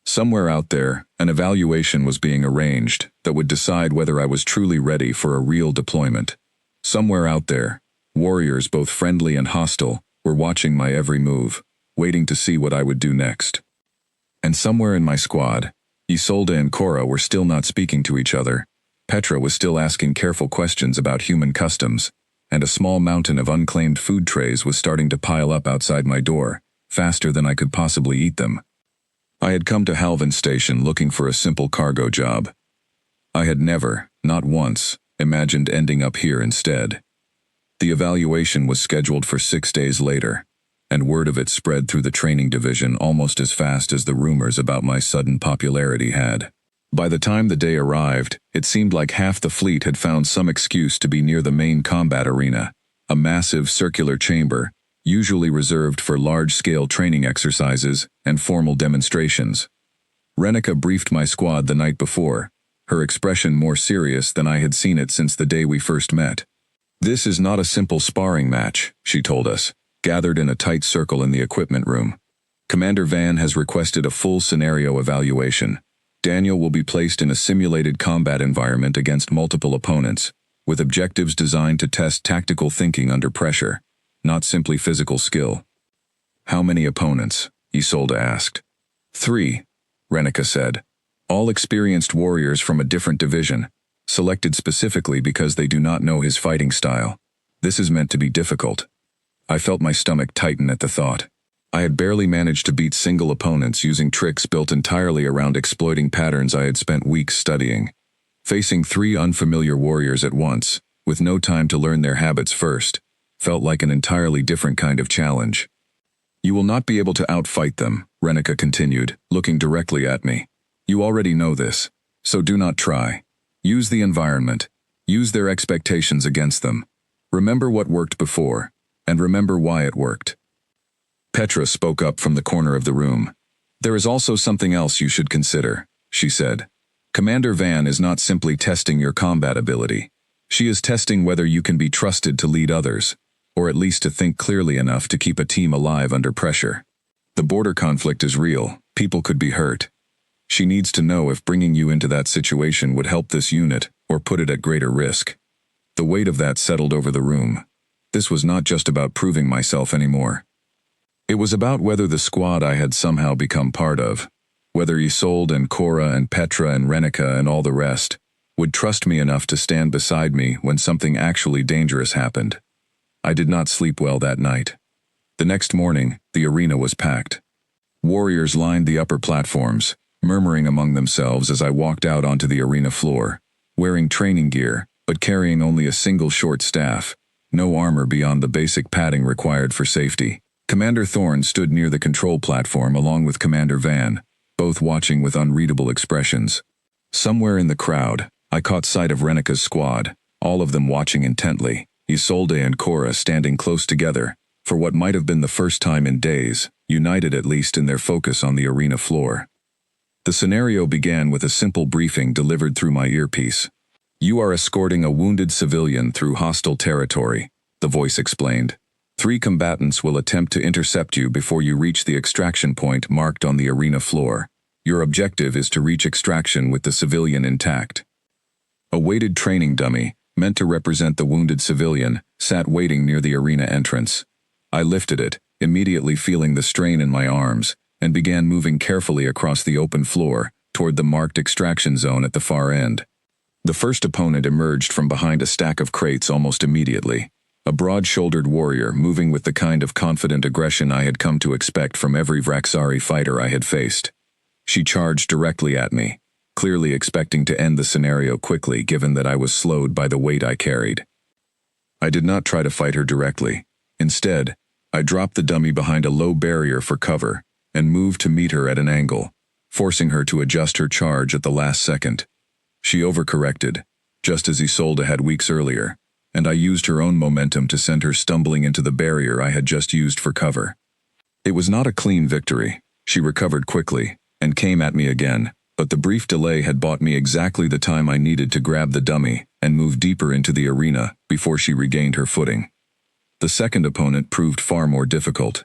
Somewhere out there, an evaluation was being arranged that would decide whether I was truly ready for a real deployment. Somewhere out there, warriors both friendly and hostile were watching my every move, waiting to see what I would do next. And somewhere in my squad, Isolde and Cora were still not speaking to each other. Petra was still asking careful questions about human customs, and a small mountain of unclaimed food trays was starting to pile up outside my door, faster than I could possibly eat them. I had come to Halvin Station looking for a simple cargo job. I had never, not once, imagined ending up here instead. The evaluation was scheduled for 6 days later, and word of it spread through the training division almost as fast as the rumors about my sudden popularity had. By the time the day arrived, it seemed like half the fleet had found some excuse to be near the main combat arena, a massive circular chamber, usually reserved for large-scale training exercises and formal demonstrations. Renica briefed my squad the night before, her expression more serious than I had seen it since the day we first met. This is not a simple sparring match, she told us, gathered in a tight circle in the equipment room. Commander Van has requested a full scenario evaluation. Daniel will be placed in a simulated combat environment against multiple opponents, with objectives designed to test tactical thinking under pressure, not simply physical skill. How many opponents? Isolde asked. 3, Renica said. All experienced warriors from a different division, selected specifically because they do not know his fighting style. This is meant to be difficult. I felt my stomach tighten at the thought. I had barely managed to beat single opponents using tricks built entirely around exploiting patterns I had spent weeks studying. Facing 3 unfamiliar warriors at once, with no time to learn their habits first, felt like an entirely different kind of challenge. You will not be able to outfight them, Renica continued, looking directly at me. You already know this, so do not try. Use the environment. Use their expectations against them. Remember what worked before, and remember why it worked. Petra spoke up from the corner of the room. There is also something else you should consider, she said. Commander Van is not simply testing your combat ability. She is testing whether you can be trusted to lead others, or at least to think clearly enough to keep a team alive under pressure. The border conflict is real. People could be hurt. She needs to know if bringing you into that situation would help this unit, or put it at greater risk. The weight of that settled over the room. This was not just about proving myself anymore. It was about whether the squad I had somehow become part of, whether Isolde and Cora and Petra and Renica and all the rest, would trust me enough to stand beside me when something actually dangerous happened. I did not sleep well that night. The next morning, the arena was packed. Warriors lined the upper platforms, murmuring among themselves as I walked out onto the arena floor, wearing training gear, but carrying only a single short staff, no armor beyond the basic padding required for safety. Commander Thorne stood near the control platform along with Commander Van, both watching with unreadable expressions. Somewhere in the crowd, I caught sight of Renica's squad, all of them watching intently, Isolde and Cora standing close together, for what might have been the first time in days, united at least in their focus on the arena floor. The scenario began with a simple briefing delivered through my earpiece. You are escorting a wounded civilian through hostile territory, the voice explained. 3 combatants will attempt to intercept you before you reach the extraction point marked on the arena floor. Your objective is to reach extraction with the civilian intact. A weighted training dummy, meant to represent the wounded civilian, sat waiting near the arena entrance. I lifted it, immediately feeling the strain in my arms, and began moving carefully across the open floor, toward the marked extraction zone at the far end. The first opponent emerged from behind a stack of crates almost immediately. A broad-shouldered warrior moving with the kind of confident aggression I had come to expect from every Vraxari fighter I had faced. She charged directly at me, clearly expecting to end the scenario quickly given that I was slowed by the weight I carried. I did not try to fight her directly. Instead, I dropped the dummy behind a low barrier for cover and moved to meet her at an angle, forcing her to adjust her charge at the last second. She overcorrected, just as Isolde had weeks earlier, and I used her own momentum to send her stumbling into the barrier I had just used for cover. It was not a clean victory. She recovered quickly, and came at me again, but the brief delay had bought me exactly the time I needed to grab the dummy and move deeper into the arena before she regained her footing. The second opponent proved far more difficult.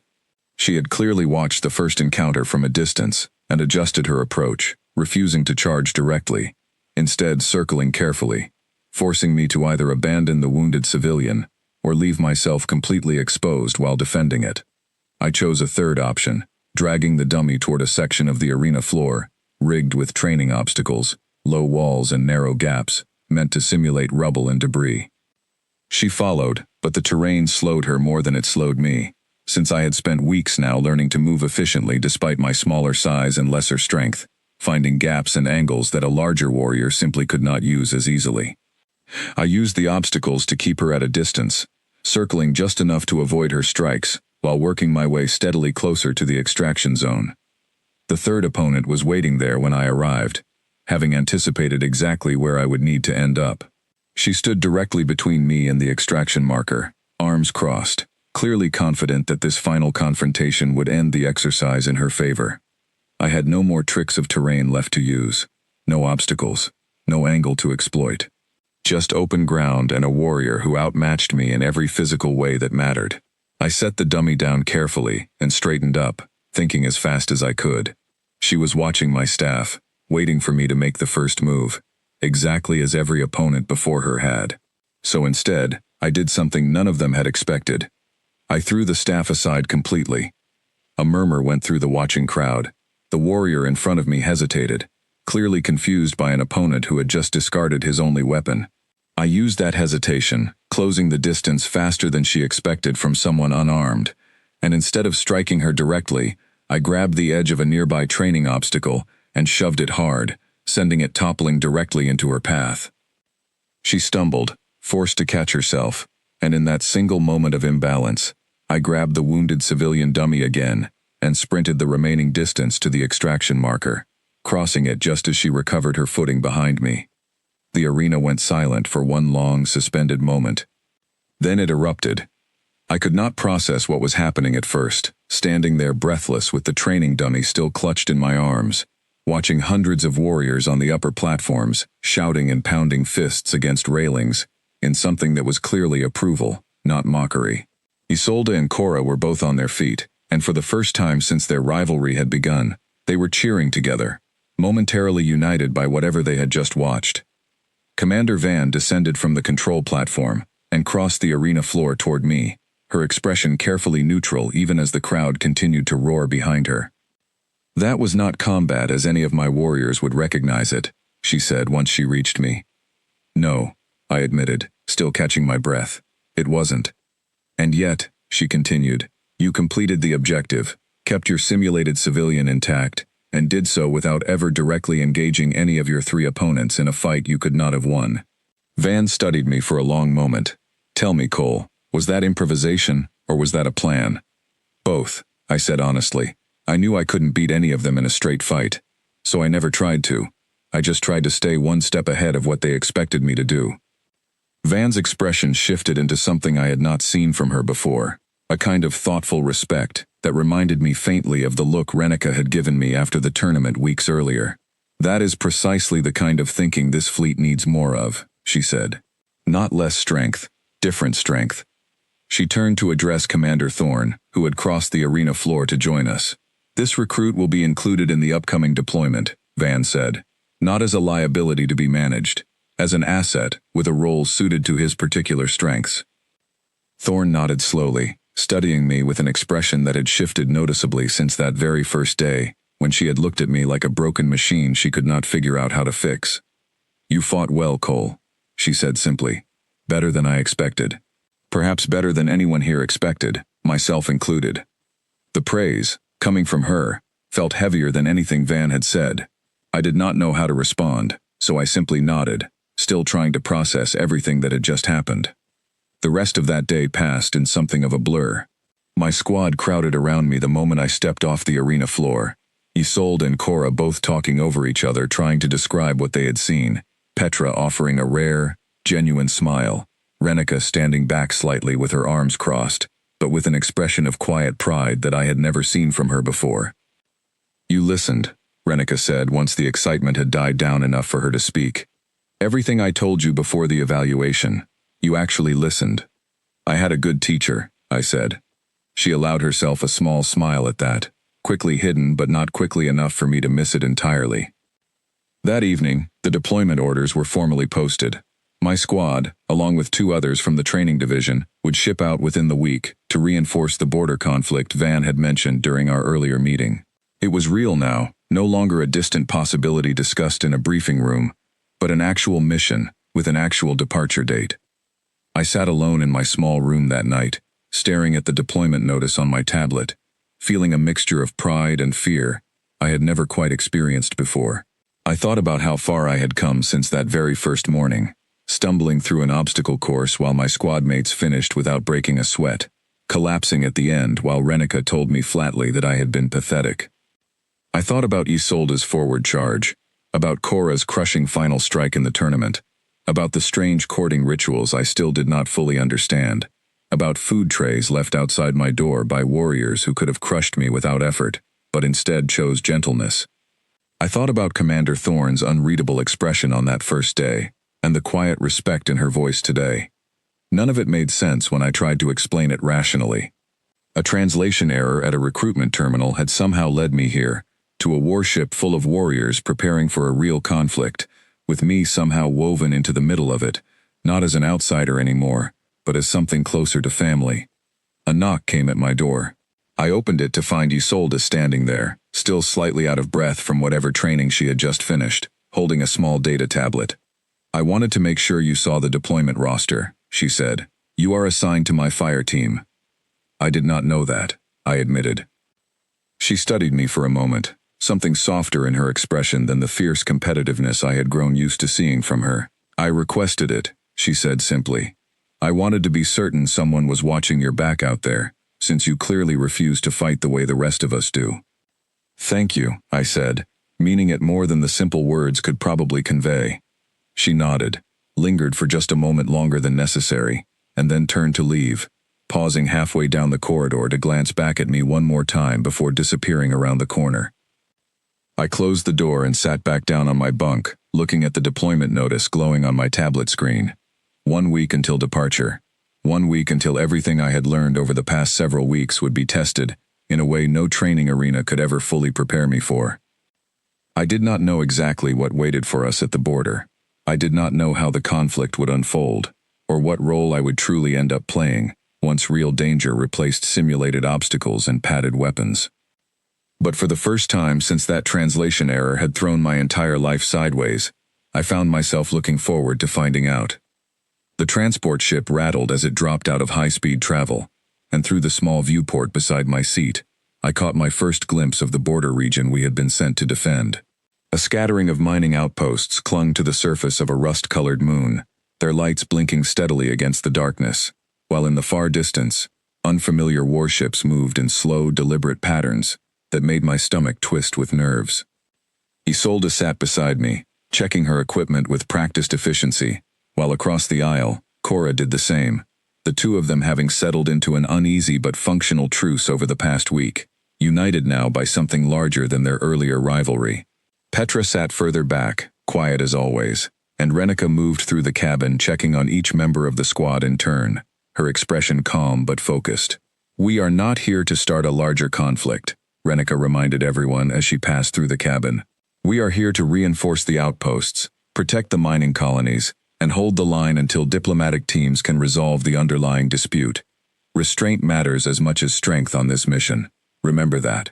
She had clearly watched the first encounter from a distance and adjusted her approach, refusing to charge directly, instead circling carefully, forcing me to either abandon the wounded civilian or leave myself completely exposed while defending it. I chose a third option, dragging the dummy toward a section of the arena floor, rigged with training obstacles, low walls and narrow gaps, meant to simulate rubble and debris. She followed, but the terrain slowed her more than it slowed me, since I had spent weeks now learning to move efficiently despite my smaller size and lesser strength, finding gaps and angles that a larger warrior simply could not use as easily. I used the obstacles to keep her at a distance, circling just enough to avoid her strikes, while working my way steadily closer to the extraction zone. The third opponent was waiting there when I arrived, having anticipated exactly where I would need to end up. She stood directly between me and the extraction marker, arms crossed, clearly confident that this final confrontation would end the exercise in her favor. I had no more tricks of terrain left to use, no obstacles, no angle to exploit. Just open ground and a warrior who outmatched me in every physical way that mattered. I set the dummy down carefully and straightened up, thinking as fast as I could. She was watching my staff, waiting for me to make the first move, exactly as every opponent before her had. So instead, I did something none of them had expected. I threw the staff aside completely. A murmur went through the watching crowd. The warrior in front of me hesitated, clearly confused by an opponent who had just discarded his only weapon. I used that hesitation, closing the distance faster than she expected from someone unarmed, and instead of striking her directly, I grabbed the edge of a nearby training obstacle and shoved it hard, sending it toppling directly into her path. She stumbled, forced to catch herself, and in that single moment of imbalance, I grabbed the wounded civilian dummy again and sprinted the remaining distance to the extraction marker, crossing it just as she recovered her footing behind me. The arena went silent for one long, suspended moment. Then it erupted. I could not process what was happening at first, standing there breathless with the training dummy still clutched in my arms, watching hundreds of warriors on the upper platforms, shouting and pounding fists against railings, in something that was clearly approval, not mockery. Isolde and Cora were both on their feet, and for the first time since their rivalry had begun, they were cheering together, momentarily united by whatever they had just watched. Commander Van descended from the control platform and crossed the arena floor toward me, her expression carefully neutral even as the crowd continued to roar behind her. "That was not combat as any of my warriors would recognize it," she said once she reached me. "No," I admitted, still catching my breath. "It wasn't." "And yet," she continued, "you completed the objective, kept your simulated civilian intact, and did so without ever directly engaging any of your 3 opponents in a fight you could not have won." Van studied me for a long moment. "Tell me, Cole, was that improvisation, or was that a plan?" "Both," I said honestly. "I knew I couldn't beat any of them in a straight fight, so I never tried to. I just tried to stay one step ahead of what they expected me to do." Van's expression shifted into something I had not seen from her before, a kind of thoughtful respect that reminded me faintly of the look Renica had given me after the tournament weeks earlier. "That is precisely the kind of thinking this fleet needs more of," she said. "Not less strength, different strength." She turned to address Commander Thorne, who had crossed the arena floor to join us. "This recruit will be included in the upcoming deployment," Van said, "not as a liability to be managed, as an asset with a role suited to his particular strengths." Thorne nodded slowly, studying me with an expression that had shifted noticeably since that very first day, when she had looked at me like a broken machine she could not figure out how to fix. "You fought well, Cole," she said simply. "Better than I expected. Perhaps better than anyone here expected, myself included." The praise, coming from her, felt heavier than anything Van had said. I did not know how to respond, so I simply nodded, still trying to process everything that had just happened. The rest of that day passed in something of a blur. My squad crowded around me the moment I stepped off the arena floor, Isolde and Cora both talking over each other trying to describe what they had seen, Petra offering a rare, genuine smile, Renica standing back slightly with her arms crossed, but with an expression of quiet pride that I had never seen from her before. "You listened," Renica said once the excitement had died down enough for her to speak. "Everything I told you before the evaluation. You actually listened." "I had a good teacher," I said. She allowed herself a small smile at that, quickly hidden but not quickly enough for me to miss it entirely. That evening, the deployment orders were formally posted. My squad, along with 2 others from the training division, would ship out within the week to reinforce the border conflict Van had mentioned during our earlier meeting. It was real now, no longer a distant possibility discussed in a briefing room, but an actual mission with an actual departure date. I sat alone in my small room that night, staring at the deployment notice on my tablet, feeling a mixture of pride and fear I had never quite experienced before. I thought about how far I had come since that very first morning, stumbling through an obstacle course while my squad mates finished without breaking a sweat, collapsing at the end while Renica told me flatly that I had been pathetic. I thought about Isolde's forward charge, about Cora's crushing final strike in the tournament, about the strange courting rituals I still did not fully understand, about food trays left outside my door by warriors who could have crushed me without effort, but instead chose gentleness. I thought about Commander Thorne's unreadable expression on that first day, and the quiet respect in her voice today. None of it made sense when I tried to explain it rationally. A translation error at a recruitment terminal had somehow led me here, to a warship full of warriors preparing for a real conflict, with me somehow woven into the middle of it, not as an outsider anymore, but as something closer to family. A knock came at my door. I opened it to find Isolde standing there, still slightly out of breath from whatever training she had just finished, holding a small data tablet. "I wanted to make sure you saw the deployment roster," she said. "You are assigned to my fire team." "I did not know that," I admitted. She studied me for a moment, something softer in her expression than the fierce competitiveness I had grown used to seeing from her. I requested it, she said simply. I wanted to be certain someone was watching your back out there, since you clearly refuse to fight the way the rest of us do. Thank you, I said, meaning it more than the simple words could probably convey. She nodded, lingered for just a moment longer than necessary, and then turned to leave, pausing halfway down the corridor to glance back at me one more time before disappearing around the corner. I closed the door and sat back down on my bunk, looking at the deployment notice glowing on my tablet screen. 1 week until departure. 1 week until everything I had learned over the past several weeks would be tested, in a way no training arena could ever fully prepare me for. I did not know exactly what waited for us at the border. I did not know how the conflict would unfold, or what role I would truly end up playing, once real danger replaced simulated obstacles and padded weapons. But for the first time since that translation error had thrown my entire life sideways, I found myself looking forward to finding out. The transport ship rattled as it dropped out of high-speed travel, and through the small viewport beside my seat, I caught my first glimpse of the border region we had been sent to defend. A scattering of mining outposts clung to the surface of a rust-colored moon, their lights blinking steadily against the darkness, while in the far distance, unfamiliar warships moved in slow, deliberate patterns that made my stomach twist with nerves. Isolde sat beside me, checking her equipment with practiced efficiency, while across the aisle, Cora did the same, the two of them having settled into an uneasy but functional truce over the past week, united now by something larger than their earlier rivalry. Petra sat further back, quiet as always, and Renika moved through the cabin checking on each member of the squad in turn, her expression calm but focused. We are not here to start a larger conflict, Renika reminded everyone as she passed through the cabin. We are here to reinforce the outposts, protect the mining colonies, and hold the line until diplomatic teams can resolve the underlying dispute. Restraint matters as much as strength on this mission. Remember that.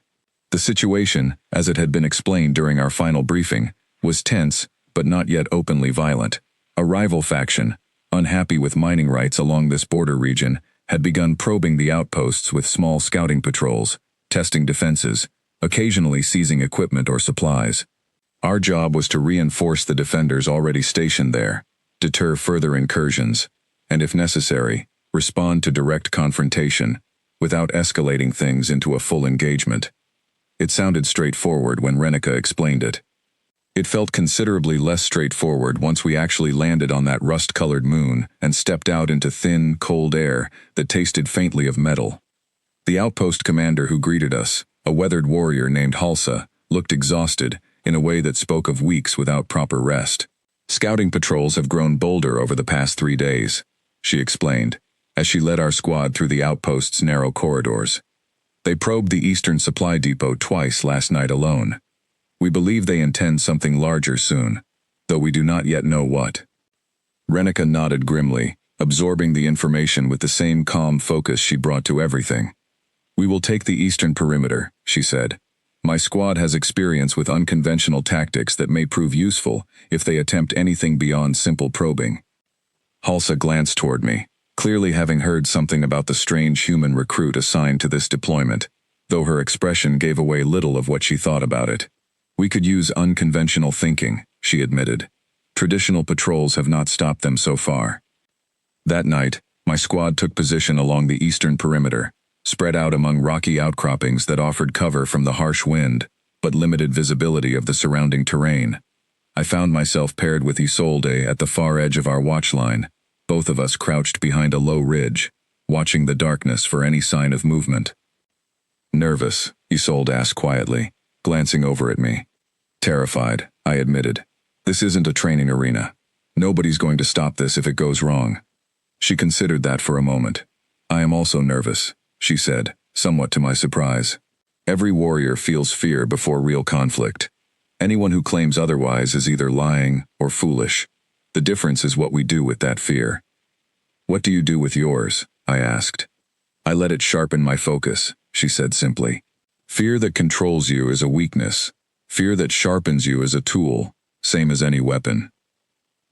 The situation, as it had been explained during our final briefing, was tense, but not yet openly violent. A rival faction, unhappy with mining rights along this border region, had begun probing the outposts with small scouting patrols, testing defenses, occasionally seizing equipment or supplies. Our job was to reinforce the defenders already stationed there, deter further incursions, and if necessary, respond to direct confrontation, without escalating things into a full engagement. It sounded straightforward when Renika explained it. It felt considerably less straightforward once we actually landed on that rust-colored moon and stepped out into thin, cold air that tasted faintly of metal. The outpost commander who greeted us, a weathered warrior named Halsa, looked exhausted in a way that spoke of weeks without proper rest. Scouting patrols have grown bolder over the past 3 days, she explained, as she led our squad through the outpost's narrow corridors. They probed the eastern supply depot twice last night alone. We believe they intend something larger soon, though we do not yet know what. Renika nodded grimly, absorbing the information with the same calm focus she brought to everything. We will take the eastern perimeter, she said. My squad has experience with unconventional tactics that may prove useful if they attempt anything beyond simple probing. Halsa glanced toward me, clearly having heard something about the strange human recruit assigned to this deployment, though her expression gave away little of what she thought about it. We could use unconventional thinking, she admitted. Traditional patrols have not stopped them so far. That night, my squad took position along the eastern perimeter, spread out among rocky outcroppings that offered cover from the harsh wind, but limited visibility of the surrounding terrain. I found myself paired with Isolde at the far edge of our watch line, both of us crouched behind a low ridge, watching the darkness for any sign of movement. Nervous, Isolde asked quietly, glancing over at me. Terrified, I admitted. This isn't a training arena. Nobody's going to stop this if it goes wrong. She considered that for a moment. I am also nervous, she said, somewhat to my surprise. Every warrior feels fear before real conflict. Anyone who claims otherwise is either lying or foolish. The difference is what we do with that fear. What do you do with yours? I asked. I let it sharpen my focus, she said simply. Fear that controls you is a weakness. Fear that sharpens you is a tool, same as any weapon.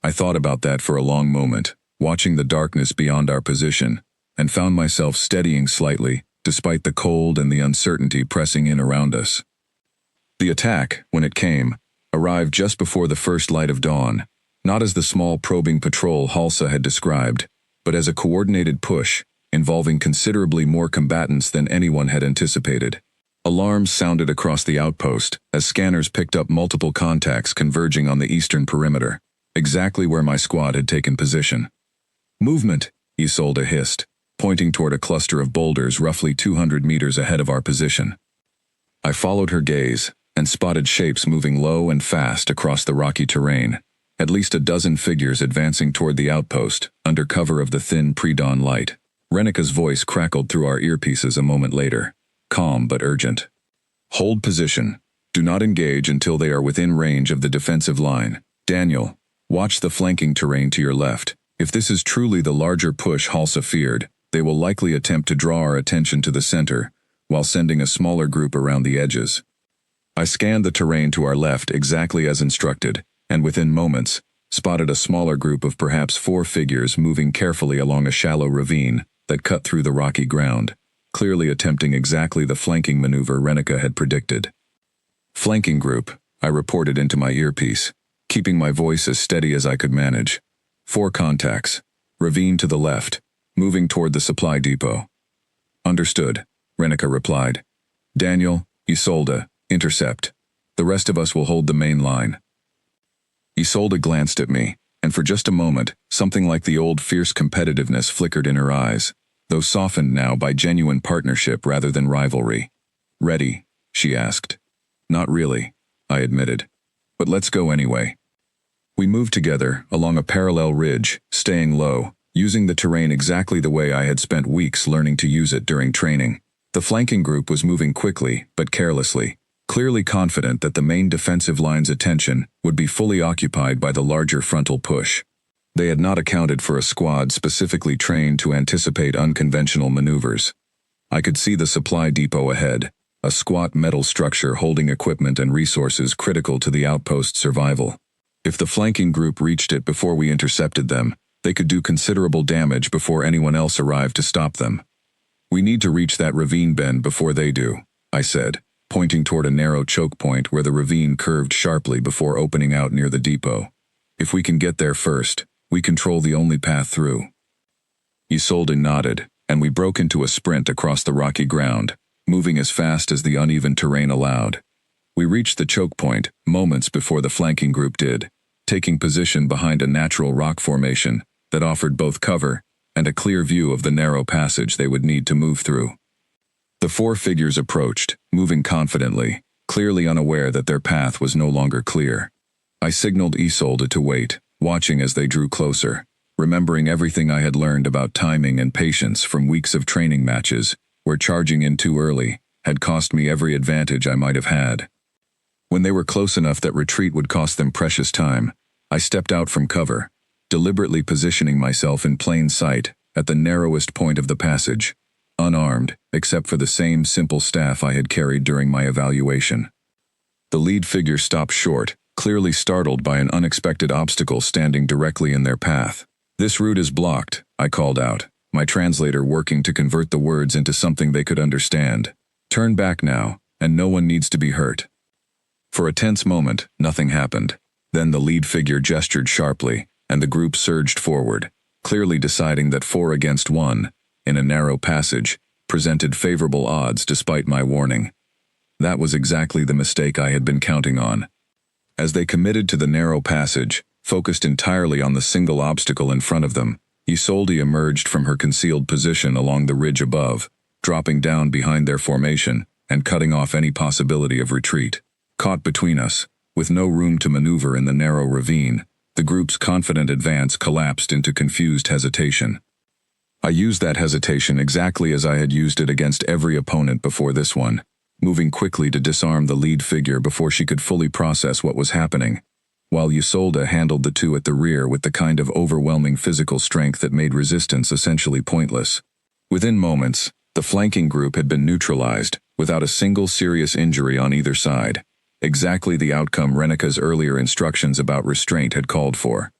I thought about that for a long moment, watching the darkness beyond our position, and found myself steadying slightly, despite the cold and the uncertainty pressing in around us. The attack, when it came, arrived just before the first light of dawn, not as the small probing patrol Halsa had described, but as a coordinated push, involving considerably more combatants than anyone had anticipated. Alarms sounded across the outpost as scanners picked up multiple contacts converging on the eastern perimeter, exactly where my squad had taken position. "Movement," Isolde hissed, pointing toward a cluster of boulders roughly 200 meters ahead of our position. I followed her gaze and spotted shapes moving low and fast across the rocky terrain, at least a dozen figures advancing toward the outpost under cover of the thin pre-dawn light. Renika's voice crackled through our earpieces a moment later, calm but urgent. "Hold position. Do not engage until they are within range of the defensive line. Daniel, watch the flanking terrain to your left. If this is truly the larger push Halsa feared, they will likely attempt to draw our attention to the center, while sending a smaller group around the edges." I scanned the terrain to our left exactly as instructed, and within moments, spotted a smaller group of perhaps 4 figures moving carefully along a shallow ravine that cut through the rocky ground, clearly attempting exactly the flanking maneuver Renika had predicted. "Flanking group," I reported into my earpiece, keeping my voice as steady as I could manage. 4 contacts. Ravine to the left, moving toward the supply depot." "Understood," Renika replied. "Daniel, Isolde, intercept. The rest of us will hold the main line." Isolde glanced at me, and for just a moment, something like the old fierce competitiveness flickered in her eyes, though softened now by genuine partnership rather than rivalry. "Ready?" she asked. "Not really," I admitted. "But let's go anyway." We moved together along a parallel ridge, staying low, using the terrain exactly the way I had spent weeks learning to use it during training. The flanking group was moving quickly, but carelessly, clearly confident that the main defensive line's attention would be fully occupied by the larger frontal push. They had not accounted for a squad specifically trained to anticipate unconventional maneuvers. I could see the supply depot ahead, a squat metal structure holding equipment and resources critical to the outpost's survival. If the flanking group reached it before we intercepted them, they could do considerable damage before anyone else arrived to stop them. "We need to reach that ravine bend before they do," I said, pointing toward a narrow choke point where the ravine curved sharply before opening out near the depot. "If we can get there first, we control the only path through." Isolde nodded, and we broke into a sprint across the rocky ground, moving as fast as the uneven terrain allowed. We reached the choke point moments before the flanking group did, taking position behind a natural rock formation that offered both cover and a clear view of the narrow passage they would need to move through. The 4 figures approached, moving confidently, clearly unaware that their path was no longer clear. I signaled Isolde to wait, watching as they drew closer, remembering everything I had learned about timing and patience from weeks of training matches, where charging in too early had cost me every advantage I might have had. When they were close enough that retreat would cost them precious time, I stepped out from cover, deliberately positioning myself in plain sight at the narrowest point of the passage, unarmed except for the same simple staff I had carried during my evaluation. The lead figure stopped short, clearly startled by an unexpected obstacle standing directly in their path. "This route is blocked," I called out, my translator working to convert the words into something they could understand. "Turn back now, and no one needs to be hurt." For a tense moment, nothing happened. Then the lead figure gestured sharply, and the group surged forward, clearly deciding that 4 against 1, in a narrow passage, presented favorable odds despite my warning. That was exactly the mistake I had been counting on. As they committed to the narrow passage, focused entirely on the single obstacle in front of them, Isolde emerged from her concealed position along the ridge above, dropping down behind their formation and cutting off any possibility of retreat. Caught between us, with no room to maneuver in the narrow ravine, the group's confident advance collapsed into confused hesitation. I used that hesitation exactly as I had used it against every opponent before this one, moving quickly to disarm the lead figure before she could fully process what was happening, while Isolde handled the 2 at the rear with the kind of overwhelming physical strength that made resistance essentially pointless. Within moments, the flanking group had been neutralized, without a single serious injury on either side, exactly the outcome Renika's earlier instructions about restraint had called for.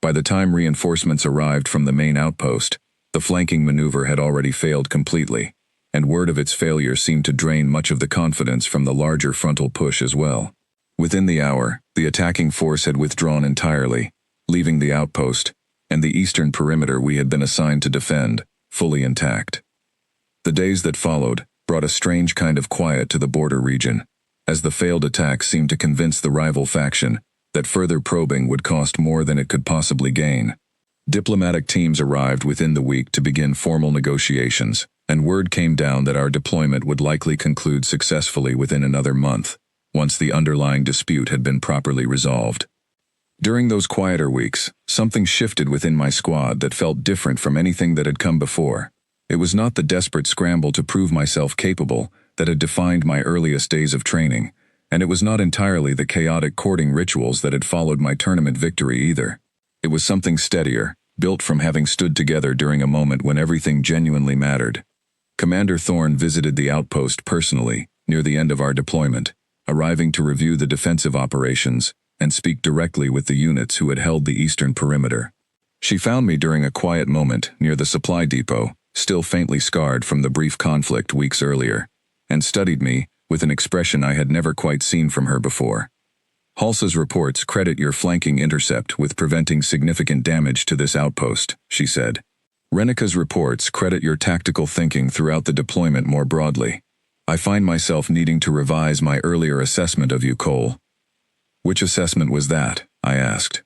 By the time reinforcements arrived from the main outpost, the flanking maneuver had already failed completely, and word of its failure seemed to drain much of the confidence from the larger frontal push as well. Within the hour, the attacking force had withdrawn entirely, leaving the outpost, and the eastern perimeter we had been assigned to defend, fully intact. The days that followed brought a strange kind of quiet to the border region, as the failed attack seemed to convince the rival faction that further probing would cost more than it could possibly gain. Diplomatic teams arrived within the week to begin formal negotiations, and word came down that our deployment would likely conclude successfully within another month, once the underlying dispute had been properly resolved. During those quieter weeks, something shifted within my squad that felt different from anything that had come before. It was not the desperate scramble to prove myself capable that had defined my earliest days of training, and it was not entirely the chaotic courting rituals that had followed my tournament victory either. It was something steadier, built from having stood together during a moment when everything genuinely mattered. Commander Thorne visited the outpost personally, near the end of our deployment, arriving to review the defensive operations and speak directly with the units who had held the eastern perimeter. She found me during a quiet moment near the supply depot, still faintly scarred from the brief conflict weeks earlier, and studied me with an expression I had never quite seen from her before. "Halsa's reports credit your flanking intercept with preventing significant damage to this outpost," she said. "Renika's reports credit your tactical thinking throughout the deployment more broadly. I find myself needing to revise my earlier assessment of you, Cole." "Which assessment was that?" I asked.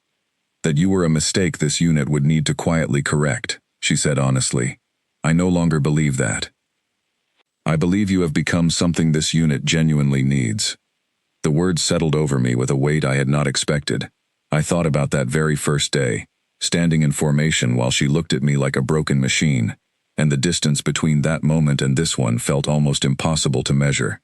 "That you were a mistake this unit would need to quietly correct," she said honestly. "I no longer believe that. I believe you have become something this unit genuinely needs." The words settled over me with a weight I had not expected. I thought about that very first day, standing in formation while she looked at me like a broken machine, and the distance between that moment and this one felt almost impossible to measure.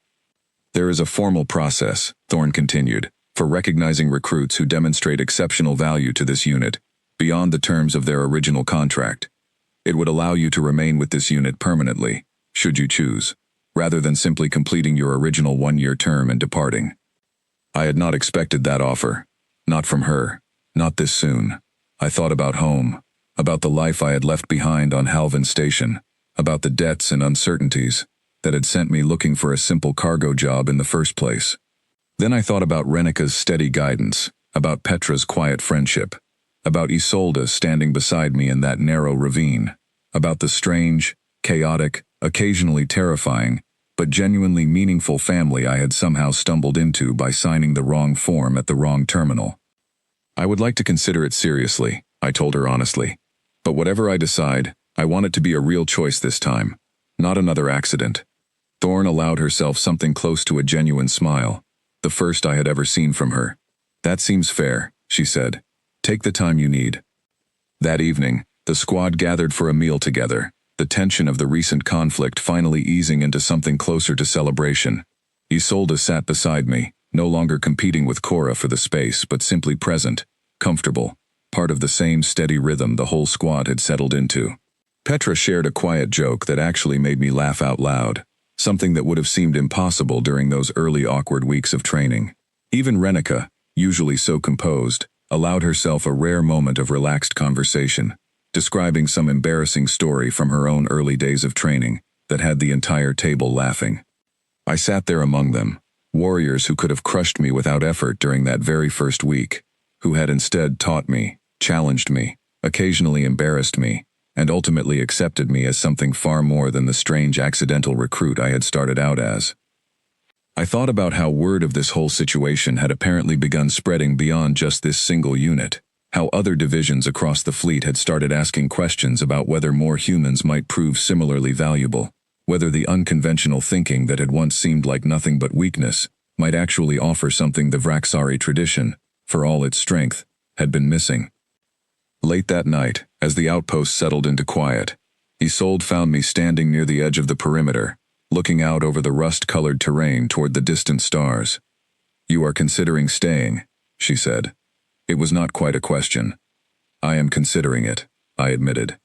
"There is a formal process," Thorne continued, "for recognizing recruits who demonstrate exceptional value to this unit, beyond the terms of their original contract. It would allow you to remain with this unit permanently, should you choose, rather than simply completing your original one-year term and departing." I had not expected that offer. Not from her. Not this soon. I thought about home, about the life I had left behind on Halvin Station, about the debts and uncertainties that had sent me looking for a simple cargo job in the first place. Then I thought about Renika's steady guidance, about Petra's quiet friendship, about Isolde standing beside me in that narrow ravine, about the strange, chaotic, occasionally terrifying, but genuinely meaningful family I had somehow stumbled into by signing the wrong form at the wrong terminal. "I would like to consider it seriously," I told her honestly. "But whatever I decide, I want it to be a real choice this time, not another accident." Thorne allowed herself something close to a genuine smile, the first I had ever seen from her. "That seems fair," she said. "Take the time you need." That evening, the squad gathered for a meal together, the tension of the recent conflict finally easing into something closer to celebration. Isolde sat beside me, no longer competing with Cora for the space, but simply present, comfortable, part of the same steady rhythm the whole squad had settled into. Petra shared a quiet joke that actually made me laugh out loud, something that would have seemed impossible during those early awkward weeks of training. Even Renika, usually so composed, allowed herself a rare moment of relaxed conversation, describing some embarrassing story from her own early days of training that had the entire table laughing. I sat there among them, warriors who could have crushed me without effort during that very first week, who had instead taught me, challenged me, occasionally embarrassed me, and ultimately accepted me as something far more than the strange accidental recruit I had started out as. I thought about how word of this whole situation had apparently begun spreading beyond just this single unit, how other divisions across the fleet had started asking questions about whether more humans might prove similarly valuable, whether the unconventional thinking that had once seemed like nothing but weakness might actually offer something the Vraxari tradition, for all its strength, had been missing. Late that night, as the outpost settled into quiet, Isolde found me standing near the edge of the perimeter, looking out over the rust-colored terrain toward the distant stars. "You are considering staying," she said. It was not quite a question. "I am considering it," I admitted.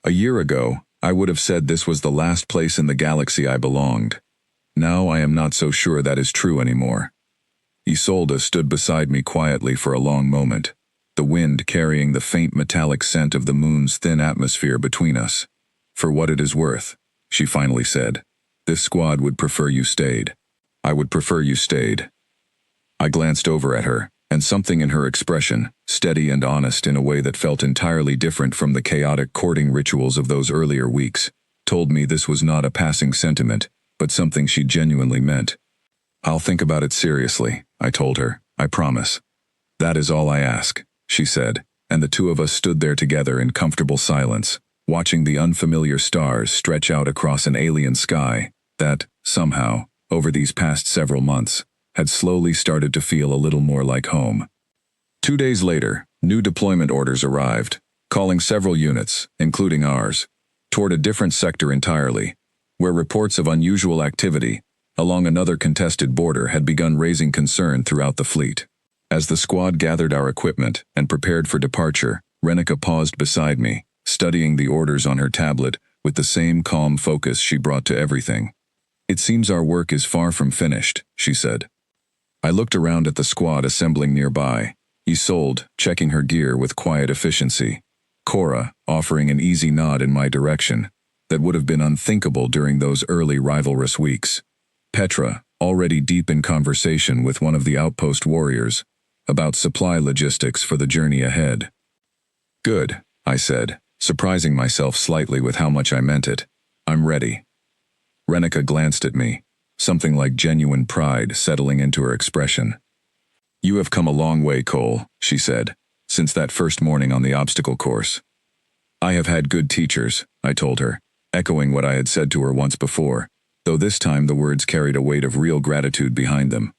A year ago, I would have said this was the last place in the galaxy I belonged. Now I am not so sure that is true anymore. Isolde stood beside me quietly for a long moment, the wind carrying the faint metallic scent of the moon's thin atmosphere between us. "For what it is worth," she finally said, This squad would prefer you stayed. I would prefer you stayed. I glanced over at her, and something in her expression, steady and honest in a way that felt entirely different from the chaotic courting rituals of those earlier weeks, told me this was not a passing sentiment, but something she genuinely meant. I'll think about it seriously, I told her, I promise. That is all I ask, she said, and the two of us stood there together in comfortable silence, watching the unfamiliar stars stretch out across an alien sky that, somehow, over these past several months, had slowly started to feel a little more like home. 2 days later, new deployment orders arrived, calling several units, including ours, toward a different sector entirely, where reports of unusual activity along another contested border had begun raising concern throughout the fleet. As the squad gathered our equipment and prepared for departure, Renika paused beside me, studying the orders on her tablet with the same calm focus she brought to everything. It seems our work is far from finished, she said. I looked around at the squad assembling nearby, Isolde checking her gear with quiet efficiency, Cora offering an easy nod in my direction that would have been unthinkable during those early rivalrous weeks, Petra already deep in conversation with one of the outpost warriors about supply logistics for the journey ahead. Good, I said, surprising myself slightly with how much I meant it. I'm ready. Renika glanced at me, something like genuine pride settling into her expression. You have come a long way, Cole, she said, since that first morning on the obstacle course. I have had good teachers, I told her, echoing what I had said to her once before, though this time the words carried a weight of real gratitude behind them.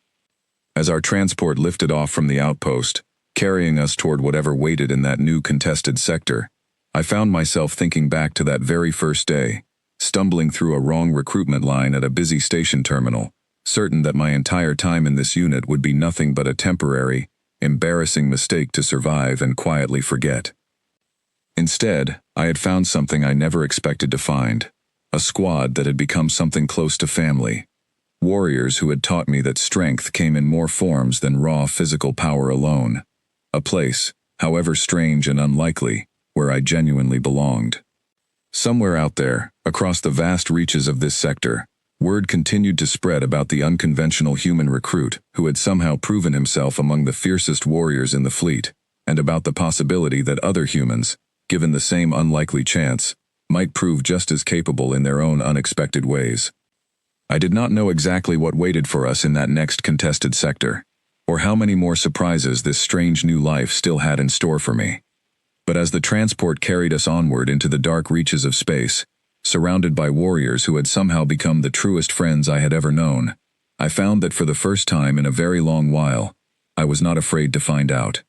As our transport lifted off from the outpost, carrying us toward whatever waited in that new contested sector, I found myself thinking back to that very first day, stumbling through a wrong recruitment line at a busy station terminal, certain that my entire time in this unit would be nothing but a temporary, embarrassing mistake to survive and quietly forget. Instead, I had found something I never expected to find, a squad that had become something close to family. Warriors who had taught me that strength came in more forms than raw physical power alone. A place, however strange and unlikely, where I genuinely belonged. Somewhere out there, across the vast reaches of this sector, word continued to spread about the unconventional human recruit who had somehow proven himself among the fiercest warriors in the fleet, and about the possibility that other humans, given the same unlikely chance, might prove just as capable in their own unexpected ways. I did not know exactly what waited for us in that next contested sector, or how many more surprises this strange new life still had in store for me. But as the transport carried us onward into the dark reaches of space, surrounded by warriors who had somehow become the truest friends I had ever known, I found that for the first time in a very long while, I was not afraid to find out.